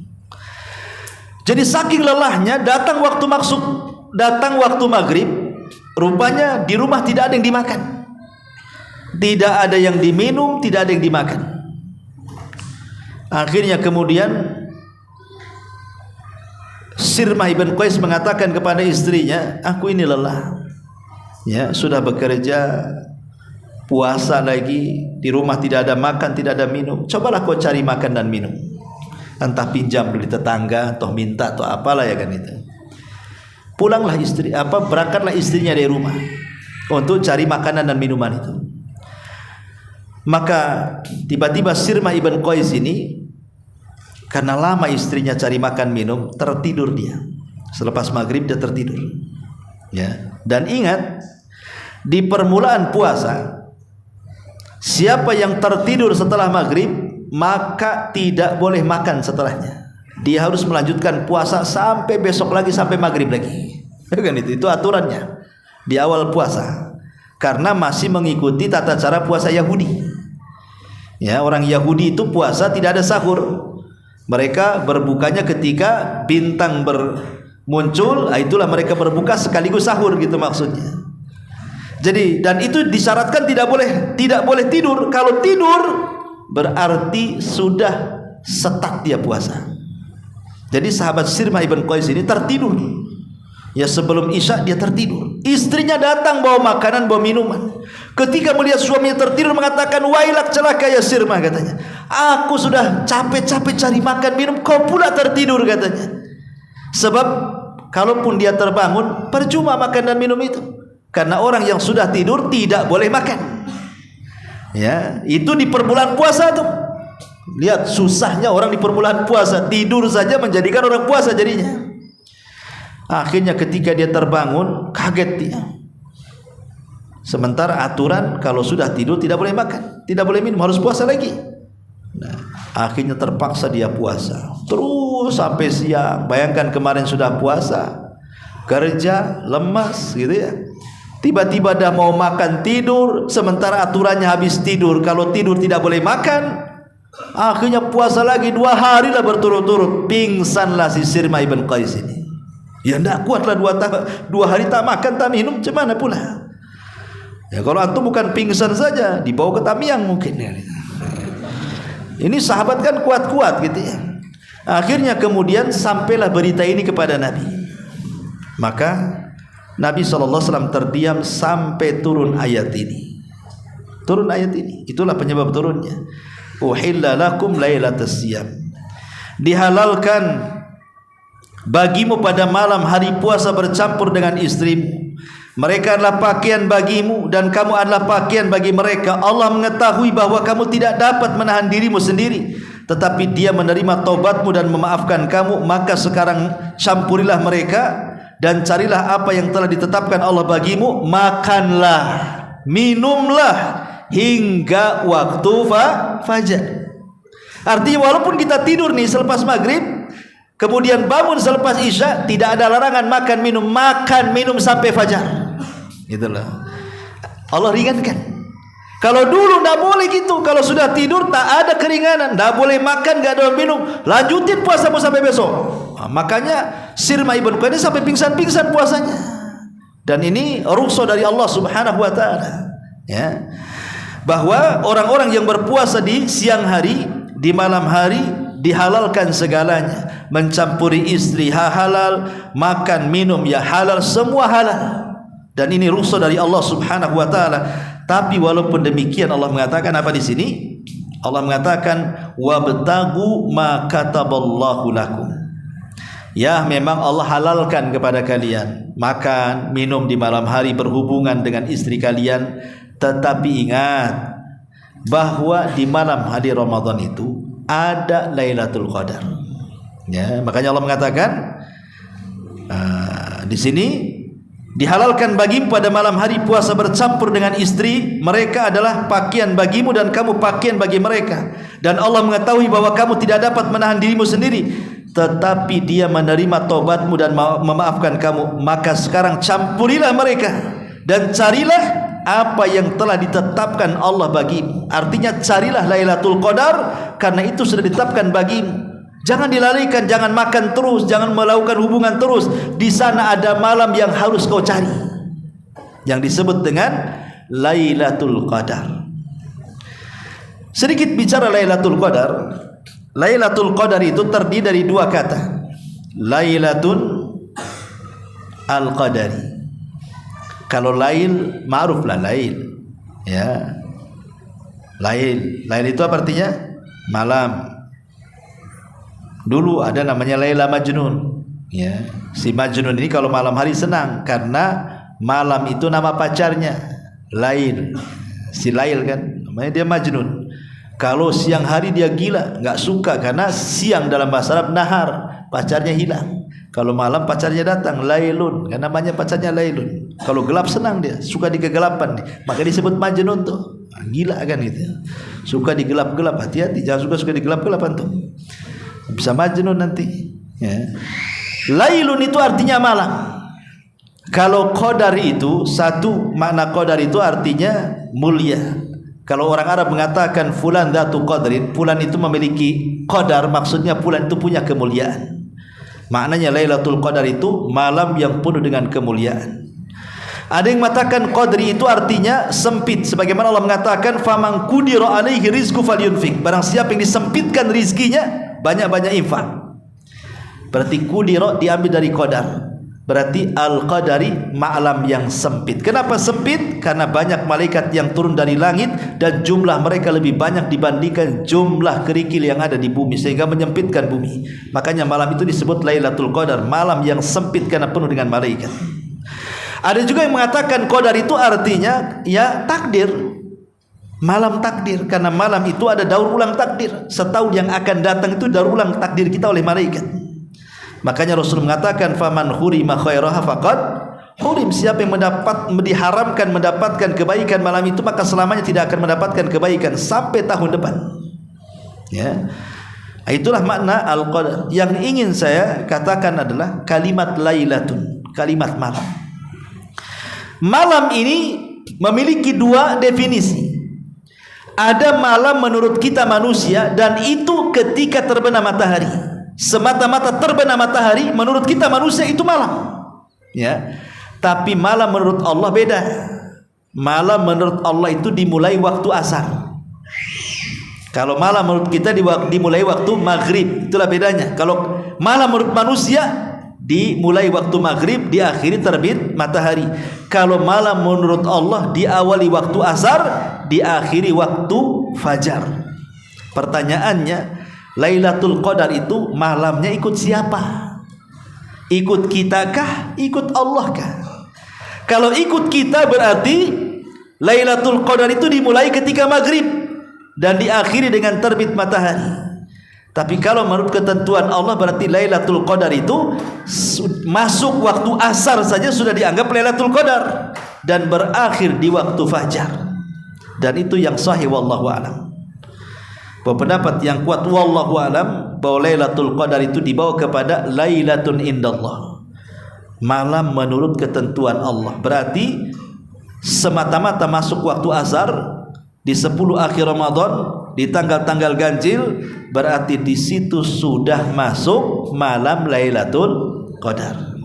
Jadi saking lelahnya datang waktu maghrib, rupanya di rumah tidak ada yang dimakan, tidak ada yang diminum, tidak ada yang dimakan. Akhirnya kemudian Sirmah ibn Qais mengatakan kepada istrinya, aku ini lelah, ya sudah bekerja, puasa lagi, di rumah tidak ada makan, tidak ada minum. Cobalah kau cari makan dan minum. Entah pinjam dari tetangga, atau minta, atau apalah ya kan itu. Pulanglah berangkatlah istrinya dari rumah untuk cari makanan dan minuman itu. Maka tiba-tiba Sirmah ibn Qais ini karena lama istrinya cari makan minum, tertidur dia. Selepas maghrib dia tertidur. Ya. Dan ingat, di permulaan puasa, siapa yang tertidur setelah maghrib maka tidak boleh makan setelahnya. Dia harus melanjutkan puasa sampai besok lagi, sampai maghrib lagi. Kan itu aturannya di awal puasa. karena masih mengikuti tata cara puasa Yahudi. Ya, orang Yahudi itu puasa tidak ada sahur. Mereka berbukanya ketika bintang muncul, itulah mereka berbuka sekaligus sahur gitu maksudnya. Jadi dan itu disyaratkan tidak boleh tidur. Kalau tidur berarti sudah setat dia puasa. Jadi sahabat Sirmah ibn Qais ini tertidur. Ya, sebelum Isya dia tertidur. Istrinya datang bawa makanan, bawa minuman. Ketika melihat suaminya tertidur mengatakan, "Wailak, celaka ya Sirmah," katanya. "Aku sudah capek-capek cari makan minum, kau pula tertidur," katanya. Sebab kalaupun dia terbangun percuma makan dan minum itu. Karena orang yang sudah tidur tidak boleh makan. Ya, itu di perbulan puasa tuh. Lihat susahnya orang di perbulan puasa, tidur saja menjadikan orang puasa jadinya. Akhirnya ketika dia terbangun, kaget dia. Sementara aturan kalau sudah tidur tidak boleh makan, tidak boleh minum, harus puasa lagi. Nah, akhirnya terpaksa dia puasa terus sampai siang. Bayangkan kemarin sudah puasa, kerja, lemas gitu ya. Tiba-tiba dah mau makan, tidur, sementara aturannya habis tidur. Kalau tidur tidak boleh makan. Akhirnya puasa lagi 2 hari lah berturut-turut. Pingsanlah si Sirmah ibn Qais ini. Ya tidak kuatlah 2 hari tak makan tak minum, macam mana pula? Ya kalau antum bukan pingsan saja, dibawa ke Tamiang mungkin. Ini sahabat kan kuat-kuat gitu ya. Akhirnya kemudian sampailah berita ini kepada Nabi. Maka Nabi SAW terdiam sampai turun ayat ini. Turun ayat ini, itulah penyebab turunnya. Uhilla lakum lailatas siyam. Dihalalkan bagimu pada malam hari puasa bercampur dengan istrimu. Mereka adalah pakaian bagimu dan kamu adalah pakaian bagi mereka. Allah mengetahui bahwa kamu tidak dapat menahan dirimu sendiri, tetapi Dia menerima taubatmu dan memaafkan kamu. Maka sekarang campurilah mereka dan carilah apa yang telah ditetapkan Allah bagimu. Makanlah, minumlah hingga waktu fajar. Artinya walaupun kita tidur nih selepas maghrib, kemudian bangun selepas Isya, tidak ada larangan makan minum sampai fajar. Itulah Allah ringankan. Kalau dulu tidak boleh gitu. Kalau sudah tidur tak ada keringanan, tidak boleh makan, tidak ada minum, lanjutin puasamu sampai besok. Makanya Sirmah ibn Qais sampai pingsan-pingsan puasanya. Dan ini rukhsah dari Allah Subhanahu wa taala. Ya. Bahwa orang-orang yang berpuasa di siang hari, di malam hari dihalalkan segalanya. Mencampuri istri halal, makan minum ya halal, semua halal. Dan ini rukhsah dari Allah Subhanahu wa taala. Tapi walaupun demikian Allah mengatakan apa di sini? Allah mengatakan wabtagu ma kataballahu lakum. Ya, memang Allah halalkan kepada kalian makan, minum di malam hari, berhubungan dengan istri kalian, tetapi ingat bahwa di malam hari Ramadan itu ada Lailatul Qadar. Ya, makanya Allah mengatakan di sini dihalalkan bagimu pada malam hari puasa bercampur dengan istri mereka adalah pakaian bagimu dan kamu pakaian bagi mereka. Dan Allah mengetahui bahwa kamu tidak dapat menahan dirimu sendiri, tetapi Dia menerima taubatmu dan memaafkan kamu. Maka sekarang campurilah mereka dan carilah apa yang telah ditetapkan Allah bagimu. Artinya carilah Lailatul Qadar, karena itu sudah ditetapkan bagimu. Jangan dilarikan, jangan makan terus, jangan melakukan hubungan terus. Di sana ada malam yang harus kau cari, yang disebut dengan Lailatul Qadar. Sedikit bicara Lailatul Qadar. Lailatul Qadar itu terdiri dari 2 kata. Lailatul Al-Qadari. Kalau lail, ma'ruf lah lail. Ya. Lail itu apa artinya? Malam. Dulu ada namanya Laila Majnun. Ya. Si Majnun ini kalau malam hari senang karena malam itu nama pacarnya Lail. Si Lail kan namanya dia Majnun. Kalau siang hari dia gila, enggak suka karena siang dalam bahasa Arab nahar, pacarnya hilang. Kalau malam pacarnya datang, Lailun, karena namanya pacarnya Lailun. Kalau gelap senang dia, suka di kegelapan, maka disebut Majnun tuh. Gila kan gitu. Suka di gelap-gelap, hati-hati, jangan suka di gelap-gelapan tuh. Bisa Majnun nanti. Ya. Lailun itu artinya malam. Kalau qadar itu, satu makna qadar itu artinya mulia. Kalau orang Arab mengatakan fulan dzatu qadrin, fulan itu memiliki qadar, maksudnya fulan itu punya kemuliaan. Maknanya Lailatul Qadar itu malam yang penuh dengan kemuliaan. Ada yang mengatakan qadri itu artinya sempit, sebagaimana Allah mengatakan faman qudira alaihi rizqu falyunfik. Barang siapa yang disempitkan rizkinya, banyak-banyak infak. Berarti qudira diambil dari qadar. Berarti al-qadari malam yang sempit. Kenapa sempit? Karena banyak malaikat yang turun dari langit dan jumlah mereka lebih banyak dibandingkan jumlah kerikil yang ada di bumi, sehingga menyempitkan bumi. Makanya malam itu disebut Lailatul Qadar, malam yang sempit karena penuh dengan malaikat. Ada juga yang mengatakan qadar itu artinya ya takdir, malam takdir, karena malam itu ada daur ulang takdir. Setahun yang akan datang itu daur ulang takdir kita oleh malaikat. Makanya Rasul mengatakan faman hurima khairaha faqad hurim. Siapa yang diharamkan mendapatkan kebaikan malam itu, maka selamanya tidak akan mendapatkan kebaikan sampai tahun depan. Ya. Itulah makna al-qadar. Yang ingin saya katakan adalah kalimat lailatun, kalimat malam. Malam ini memiliki dua definisi. Ada malam menurut kita manusia, dan itu ketika terbenam matahari. Semata-mata terbenam matahari menurut kita manusia itu malam. Ya. Tapi malam menurut Allah beda. Malam menurut Allah itu dimulai waktu asar. Kalau malam menurut kita dimulai waktu maghrib, itulah bedanya. Kalau malam menurut manusia dimulai waktu maghrib, diakhiri terbit matahari. Kalau malam menurut Allah diawali waktu asar, diakhiri waktu fajar. Pertanyaannya, Lailatul Qadar itu malamnya ikut siapa? Ikut kita kah? Ikut Allah kah? Kalau ikut kita berarti Lailatul Qadar itu dimulai ketika maghrib dan diakhiri dengan terbit matahari. Tapi kalau menurut ketentuan Allah berarti Lailatul Qadar itu masuk waktu asar saja sudah dianggap Lailatul Qadar dan berakhir di waktu fajar. Dan itu yang sahih wallahu alam. Pendapat yang kuat wallahu alam bahwa Lailatul Qadar itu dibawa kepada Lailatun indallah, malam menurut ketentuan Allah. Berarti semata-mata masuk waktu asar di 10 akhir Ramadan, di tanggal-tanggal ganjil, berarti di situ sudah masuk malam Lailatul Qadar.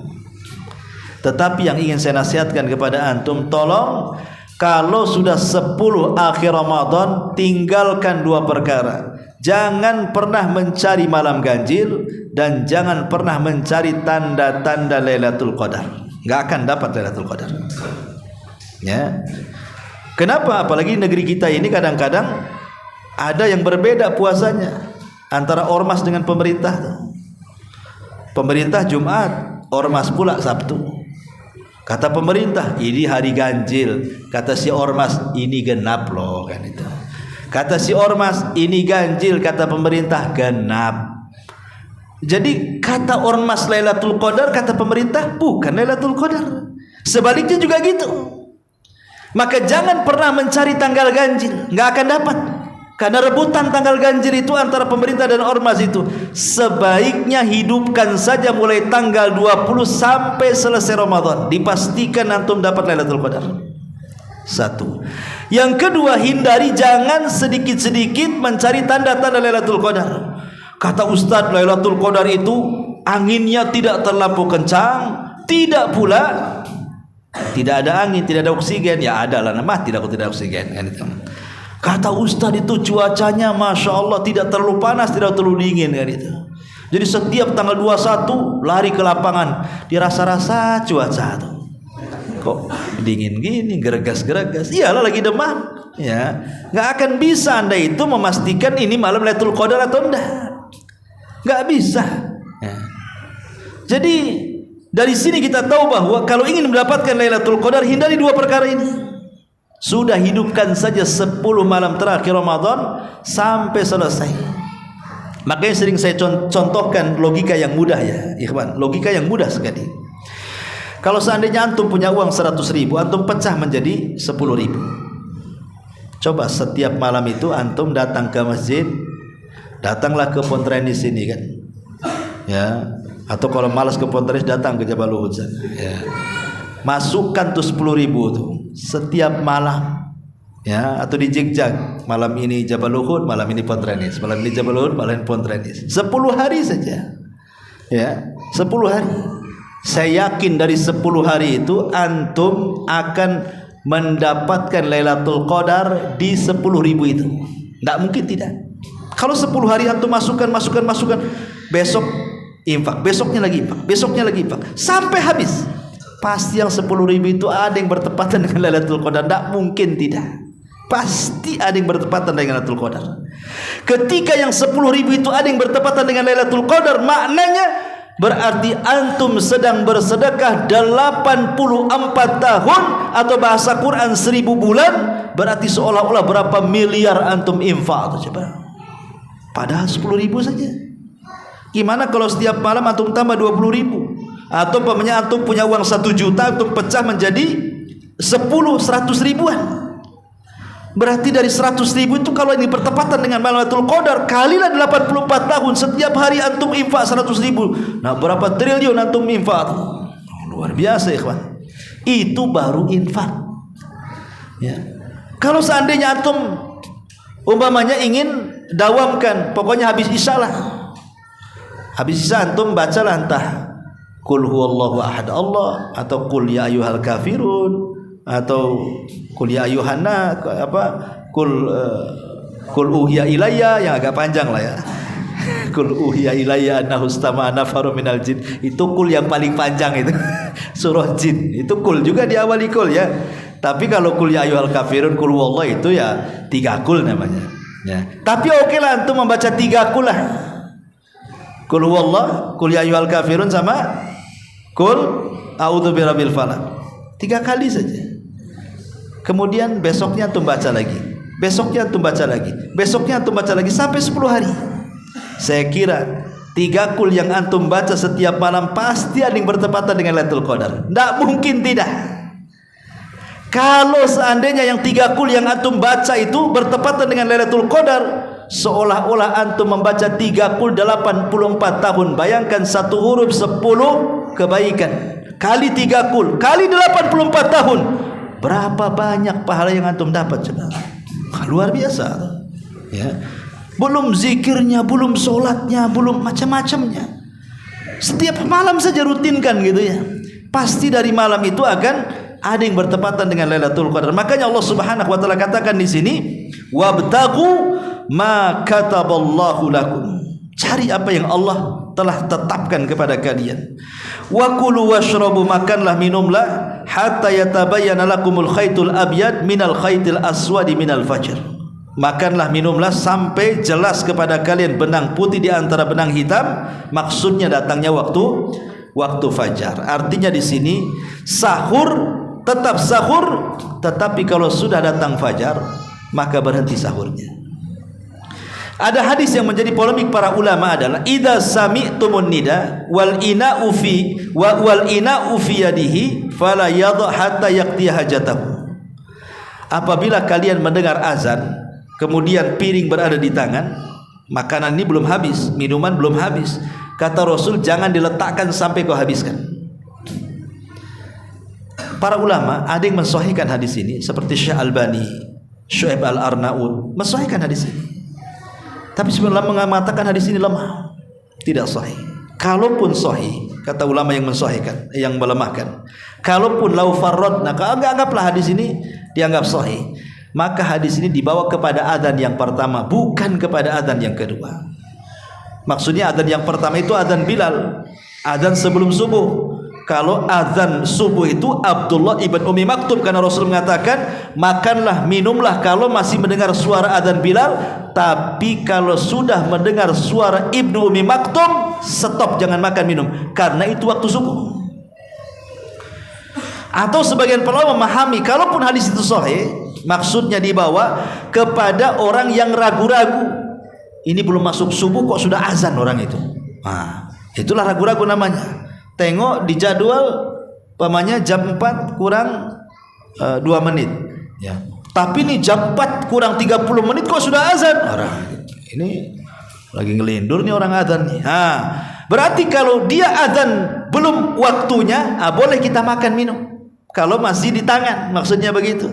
Tetapi yang ingin saya nasihatkan kepada antum, tolong kalau sudah 10 akhir Ramadan, tinggalkan dua perkara. Jangan pernah mencari malam ganjil dan jangan pernah mencari tanda-tanda Lailatul Qadar. Nggak akan dapat Lailatul Qadar. Ya. Kenapa? Apalagi negeri kita ini kadang-kadang ada yang berbeda puasanya antara ormas dengan pemerintah. Pemerintah Jumat, ormas pula Sabtu. Kata pemerintah ini hari ganjil, kata si ormas ini genap loh, kan itu. Kata si ormas ini ganjil, kata pemerintah genap. Jadi kata ormas Lailatul Qadar, kata pemerintah bukan Lailatul Qadar. Sebaliknya juga gitu. Maka jangan pernah mencari tanggal ganjil, nggak akan dapat. Karena rebutan tanggal ganjil itu antara pemerintah dan ormas itu. Sebaiknya hidupkan saja mulai tanggal 20 sampai selesai Ramadan. Dipastikan antum dapat Lailatul Qadar. Satu. Yang kedua, hindari jangan sedikit-sedikit mencari tanda-tanda Lailatul Qadar. Kata Ustadz, Lailatul Qadar itu anginnya tidak terlampau kencang, tidak pula tidak ada angin, tidak ada oksigen. Ya ada lah, mati tidak oksigen, kan itu. Kata Ustadz itu cuacanya Masya Allah tidak terlalu panas, tidak terlalu dingin, kan itu. Jadi setiap tanggal 21 lari ke lapangan, dirasa-rasa cuaca tuh kok dingin gini, geregas-geregas. Iyalah lagi demam. Ya, nggak akan bisa anda itu memastikan ini malam Lailatul Qadar atau enggak. Nggak bisa. Ya. Jadi dari sini kita tahu bahwa kalau ingin mendapatkan Lailatul Qadar, hindari dua perkara ini. Sudah hidupkan saja 10 malam terakhir Ramadan sampai selesai. Makanya sering saya contohkan logika yang mudah ya, ikhwan. Logika yang mudah sekali. Kalau seandainya antum punya uang 100.000, antum pecah menjadi 10.000. Coba setiap malam itu antum datang ke masjid, datanglah ke Pontren di sini kan. Ya. Atau kalau malas ke Pontren datang ke Jabal Uhud. Ya. masukkan tuh 10.000 tuh setiap malam, ya, atau di zigzag, malam ini Jabal Uhud, malam ini Pontianak, malam ini Jabal Uhud, malam ini Pontianak, 10 hari saja, ya, 10 hari. Saya yakin dari 10 hari itu antum akan mendapatkan Lailatul Qadar di 10.000 itu. Tidak mungkin tidak. Kalau 10 hari antum masukkan, besok infak, besoknya lagi infak, besoknya lagi infak, sampai habis. Pasti yang 10.000 itu ada yang bertepatan dengan Lailatul Qadar. Tidak mungkin tidak. Pasti ada yang bertepatan dengan Lailatul Qadar. Ketika yang 10.000 itu ada yang bertepatan dengan Lailatul Qadar, maknanya berarti antum sedang bersedekah 84 tahun, atau bahasa Quran 1000 bulan. Berarti seolah-olah berapa miliar antum infak tuh coba. Padahal 10.000 saja. Gimana kalau setiap malam antum tambah 20.000? Atau umpamanya antum punya uang 1 juta, antum pecah menjadi 100 ribuan. Berarti dari 100.000 itu kalau ini bertepatan dengan Lailatul Qadar, kalilah 84 tahun, setiap hari antum infak 100.000. Nah, berapa triliun antum infak? Luar biasa, ikhwan. Itu baru infak. Ya. Kalau seandainya antum umpamanya ingin dawamkan, pokoknya habis isya lah. Habis isya antum bacalah entah Qul huwallahu ahad Allah, atau Qul ya ayyuhal kafirun, atau Qul ya ayyuhanna, Qul uhiya ilayya, yang agak panjang lah ya. Qul uhiya ilayya annahu istama'a nafaru minal jin. Itu Qul yang paling panjang itu. Surah Jin. Itu Qul juga diawali Qul ya. Tapi kalau Qul ya ayyuhal kafirun, Qul huwallahu itu ya 3 Qul namanya. Ya. Tapi oke lah antum membaca 3 Qul lah. Qul huwallahu, Qul ya ayyuhal kafirun, sama Qul a'udzu birabbil falaq. 3 kali saja. Kemudian besoknya antum baca lagi, besoknya antum baca lagi, besoknya antum baca lagi, sampai 10 hari. Saya kira 3 Qul yang antum baca setiap malam pasti ada yang bertepatan dengan Lailatul Qadar. Tidak mungkin tidak. Kalau seandainya yang 3 Qul yang antum baca itu bertepatan dengan Lailatul Qadar, seolah-olah antum membaca 3 Qul 84 tahun. Bayangkan 1 huruf 10 kebaikan, kali 3 Qul, kali 84 tahun. Berapa banyak pahala yang antum dapat coba? Luar biasa. Ya. Belum zikirnya, belum sholatnya, belum macam-macamnya. Setiap malam saja rutinkan gitu ya. Pasti dari malam itu akan ada yang bertepatan dengan Lailatul Qadar. Makanya Allah Subhanahu wa taala katakan di sini, wabtaghu ma kataballahu lakum. Cari apa yang Allah telah tetapkan kepada kalian. Wa kulu washrabu, makanlah minumlah, hatta yatabayyana lakumul khaytul abyad minal khaytil aswadi minal fajr. Makanlah minumlah sampai jelas kepada kalian benang putih di antara benang hitam. Maksudnya datangnya waktu fajar. Artinya di sini sahur, tetap sahur, tetapi kalau sudah datang fajar maka berhenti sahurnya. Ada hadis yang menjadi polemik para ulama adalah idza sami'tumun nida wal ina'u fi yadihi fala yadha hatta yaqdi hajatahu. Apabila kalian mendengar azan, kemudian piring berada di tangan, makanan ini belum habis, minuman belum habis, kata Rasul jangan diletakkan sampai kau habiskan. Para ulama ada yang mensahihkan hadis ini, seperti Syekh Albani, Syu'aib Al-Arnaud mensahihkan hadis ini. Tapi sebenarnya mengatakan hadis ini lemah, tidak sahih. Kalaupun sahih, kata ulama yang mensahihkan, yang melemahkan, kalaupun lau farradna, anggaplah hadis ini dianggap sahih, maka hadis ini dibawa kepada adzan yang pertama, bukan kepada adzan yang kedua. Maksudnya adzan yang pertama itu adzan Bilal, adzan sebelum subuh. Kalau azan subuh itu Abdullah ibn Umi Maktum, karena Rasul mengatakan makanlah minumlah kalau masih mendengar suara azan Bilal, tapi kalau sudah mendengar suara Ibnu Umi Maktum stop, jangan makan minum, karena itu waktu subuh. Atau sebagian ulama memahami kalaupun hadis itu sahih, maksudnya dibawa kepada orang yang ragu-ragu, ini belum masuk subuh kok sudah azan orang itu. Nah, itulah ragu-ragu namanya. Tengok di jadwal pamannya jam 4 kurang 2 menit ya. Tapi ini jam 4 kurang 30 menit kok sudah azan. Orang ini lagi ngelindur nih orang azan nih. Berarti kalau dia azan belum waktunya, boleh kita makan minum. Kalau masih di tangan, maksudnya begitu.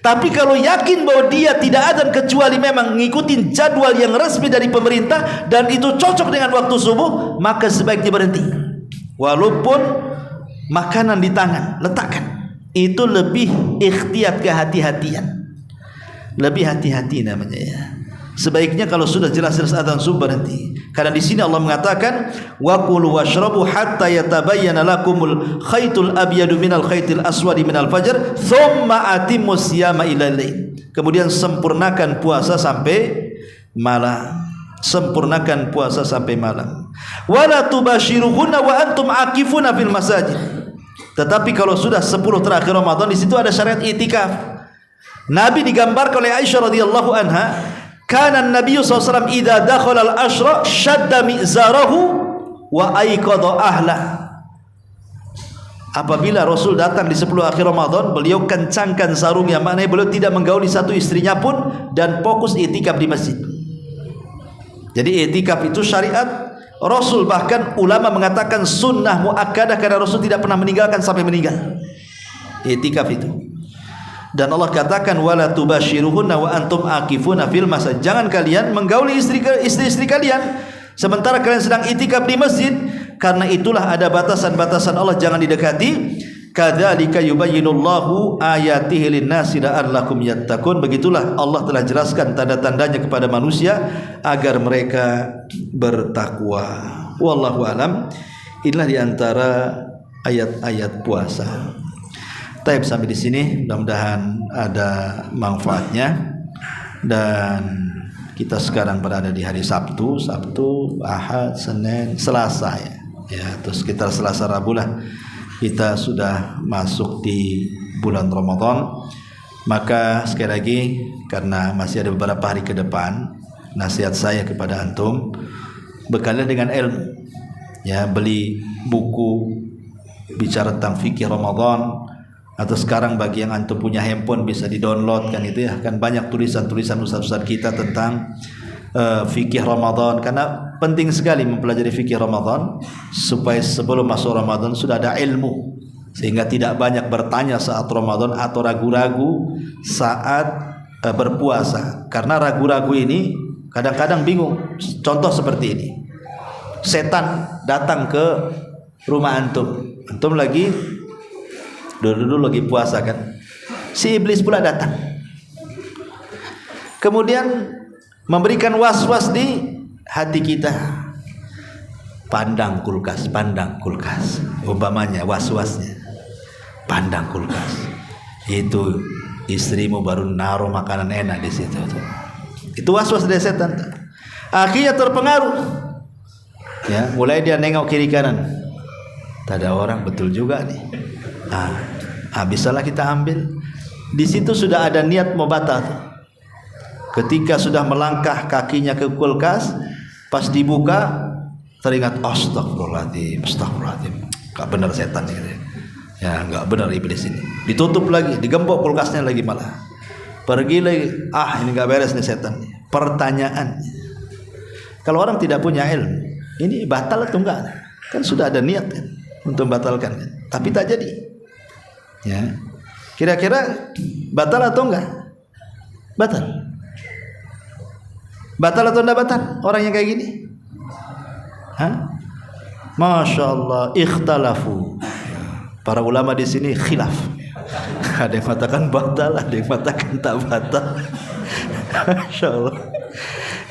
Tapi kalau yakin bahwa dia tidak ada kecuali memang ngikutin jadwal yang resmi dari pemerintah dan itu cocok dengan waktu subuh, maka sebaiknya berhenti. Walaupun makanan di tangan, letakkan. Itu lebih ikhtiyat, kehati-hatian. Lebih hati-hati namanya ya. Sebaiknya kalau sudah jelas-jelas adzan subuh berhenti. Karena di sini Allah mengatakan wa kulu washrabu hatta yatabayyana lakumul khaytul abyadu minal khaytil aswadi minal fajr thumma atimmus siyama ilal lail. Kemudian sempurnakan puasa sampai malam. Sempurnakan puasa sampai malam. Wala tubashiruhunna wa antum akifuna fil masajid. Tetapi kalau sudah 10 terakhir Ramadan, di situ ada syariat itikaf. Nabi digambarkan oleh Aisyah radhiyallahu anha, kana Nabi SAW idza dakhala al-ashra shadda mizarahu wa aiqadha ahla. Apabila Rasul datang di 10 akhir Ramadan, beliau kencangkan sarungnya, maknanya beliau tidak menggauli satu istrinya pun dan fokus itikaf di masjid. Jadi itikaf itu syariat Rasul, bahkan ulama mengatakan sunnah muakkadah karena Rasul tidak pernah meninggalkan sampai meninggal. Itikaf itu. Dan Allah katakan wala tubashiruhunna wa antum akifuna fil masjid. Jangan kalian menggauli istri-istri kalian sementara kalian sedang itikaf di masjid, karena itulah ada batasan-batasan Allah, jangan didekati. Kadzalika yubayyinullahu ayatihi lin-nasi la'allakum yattaqun. Begitulah Allah telah jelaskan tanda-tandanya kepada manusia agar mereka bertakwa. Wallahu alam. Inilah diantara ayat-ayat puasa. Taib sampai di sini, mudah-mudahan ada manfaatnya. Dan kita sekarang berada di hari Sabtu, Ahad, Senin, Selasa ya. Ya, terus sekitar Selasa Rabu lah kita sudah masuk di bulan Ramadan. Maka sekali lagi, karena masih ada beberapa hari ke depan, nasihat saya kepada antum, bekalilah dengan ilmu. Ya, beli buku bicara tentang fikih Ramadan. Atau sekarang bagi yang antum punya handphone bisa di-download kan itu ya, kan banyak tulisan-tulisan ustaz-ustaz kita tentang fikih Ramadan, karena penting sekali mempelajari fikih Ramadan supaya sebelum masuk Ramadan sudah ada ilmu, sehingga tidak banyak bertanya saat Ramadan atau ragu-ragu saat berpuasa. Karena ragu-ragu ini kadang-kadang bingung. Contoh seperti ini, setan datang ke rumah antum lagi dulu lagi puasa kan, si iblis pula datang, kemudian memberikan was-was di hati kita. Pandang kulkas, umpamanya was-wasnya, pandang kulkas, itu istrimu baru naruh makanan enak di situ. Itu was-was dari setan. Akhirnya terpengaruh, ya, mulai dia nengok kiri kanan, tak ada orang, betul juga nih. Bisalah kita ambil. Di situ sudah ada niat mau batal. Ketika sudah melangkah kakinya ke kulkas, pas dibuka teringat astagfirullahaladzim, gak benar setan ini. Ya, gak benar iblis ini. Ditutup lagi, digembok kulkasnya lagi malah. Pergi lagi, ini gak beres nih setan. Pertanyaan, kalau orang tidak punya ilmu, ini batal atau enggak? Kan sudah ada niat kan untuk membatalkan kan? Tapi tak jadi. Ya, kira-kira batal atau enggak? Batal atau enggak batal? Orang yang kayak gini, Masya Allah, ikhtalafu. Para ulama di sini khilaf. Ada yang mengatakan batal, ada yang mengatakan tak batal. Masya Allah.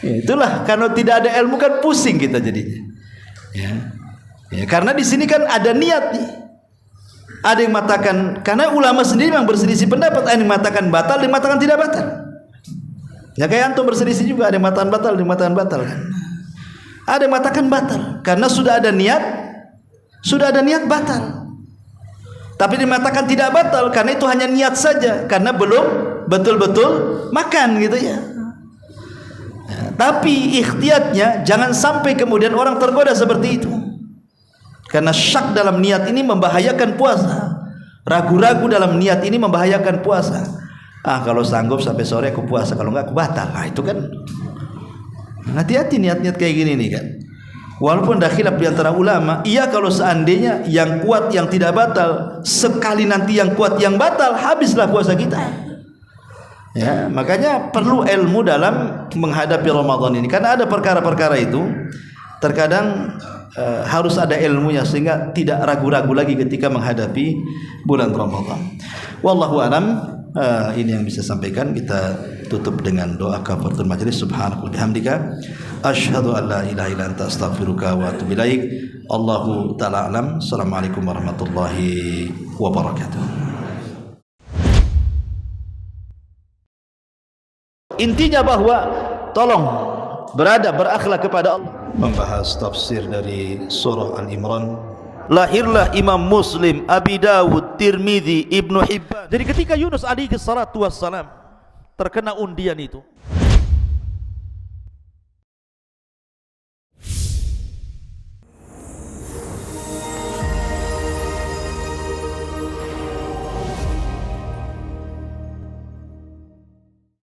Ya, itulah, karena tidak ada ilmu kan pusing kita jadinya. Ya, karena di sini kan ada niat nih. Ada yang mengatakan, karena ulama sendiri memang berselisih pendapat, ada yang mengatakan batal, ada yang mengatakan tidak batal. Ya kayak antum berselisih juga, ada yang mengatakan batal, ada yang mengatakan batal kan. Ada yang mengatakan batal karena sudah ada niat batal. Tapi dia mengatakan tidak batal karena itu hanya niat saja, karena belum betul-betul makan gitu ya. Tapi ikhtiyatnya jangan sampai kemudian orang tergoda seperti itu. Karena syak dalam niat ini membahayakan puasa. Ragu-ragu dalam niat ini membahayakan puasa. Kalau sanggup sampai sore aku puasa, kalau enggak aku batal. Itu kan hati-hati niat-niat kayak gini nih kan. Walaupun dah khilaf di antara ulama, iya kalau seandainya yang kuat yang tidak batal, sekali nanti yang kuat yang batal, habislah puasa kita. Ya, makanya perlu ilmu dalam menghadapi Ramadan ini, karena ada perkara-perkara itu terkadang harus ada ilmunya sehingga tidak ragu-ragu lagi ketika menghadapi bulan Ramadan. Wallahu a'lam. Ini yang bisa sampaikan. Kita tutup dengan doa kafaratul majlis. Subhanaka wa bihamdika asyhadu an la ilaha illa anta astaghfiruka wa atubu ilaik. Allahu ta'ala alam. Assalamualaikum warahmatullahi wabarakatuh. Intinya bahwa tolong berakhlak kepada Allah. Membahas tafsir dari surah Al-Imran. Lahirlah Imam Muslim, Abi Dawud, Tirmidzi, Ibnu Hibban. Jadi ketika Yunus alaihi salatu wassalam terkena undian itu,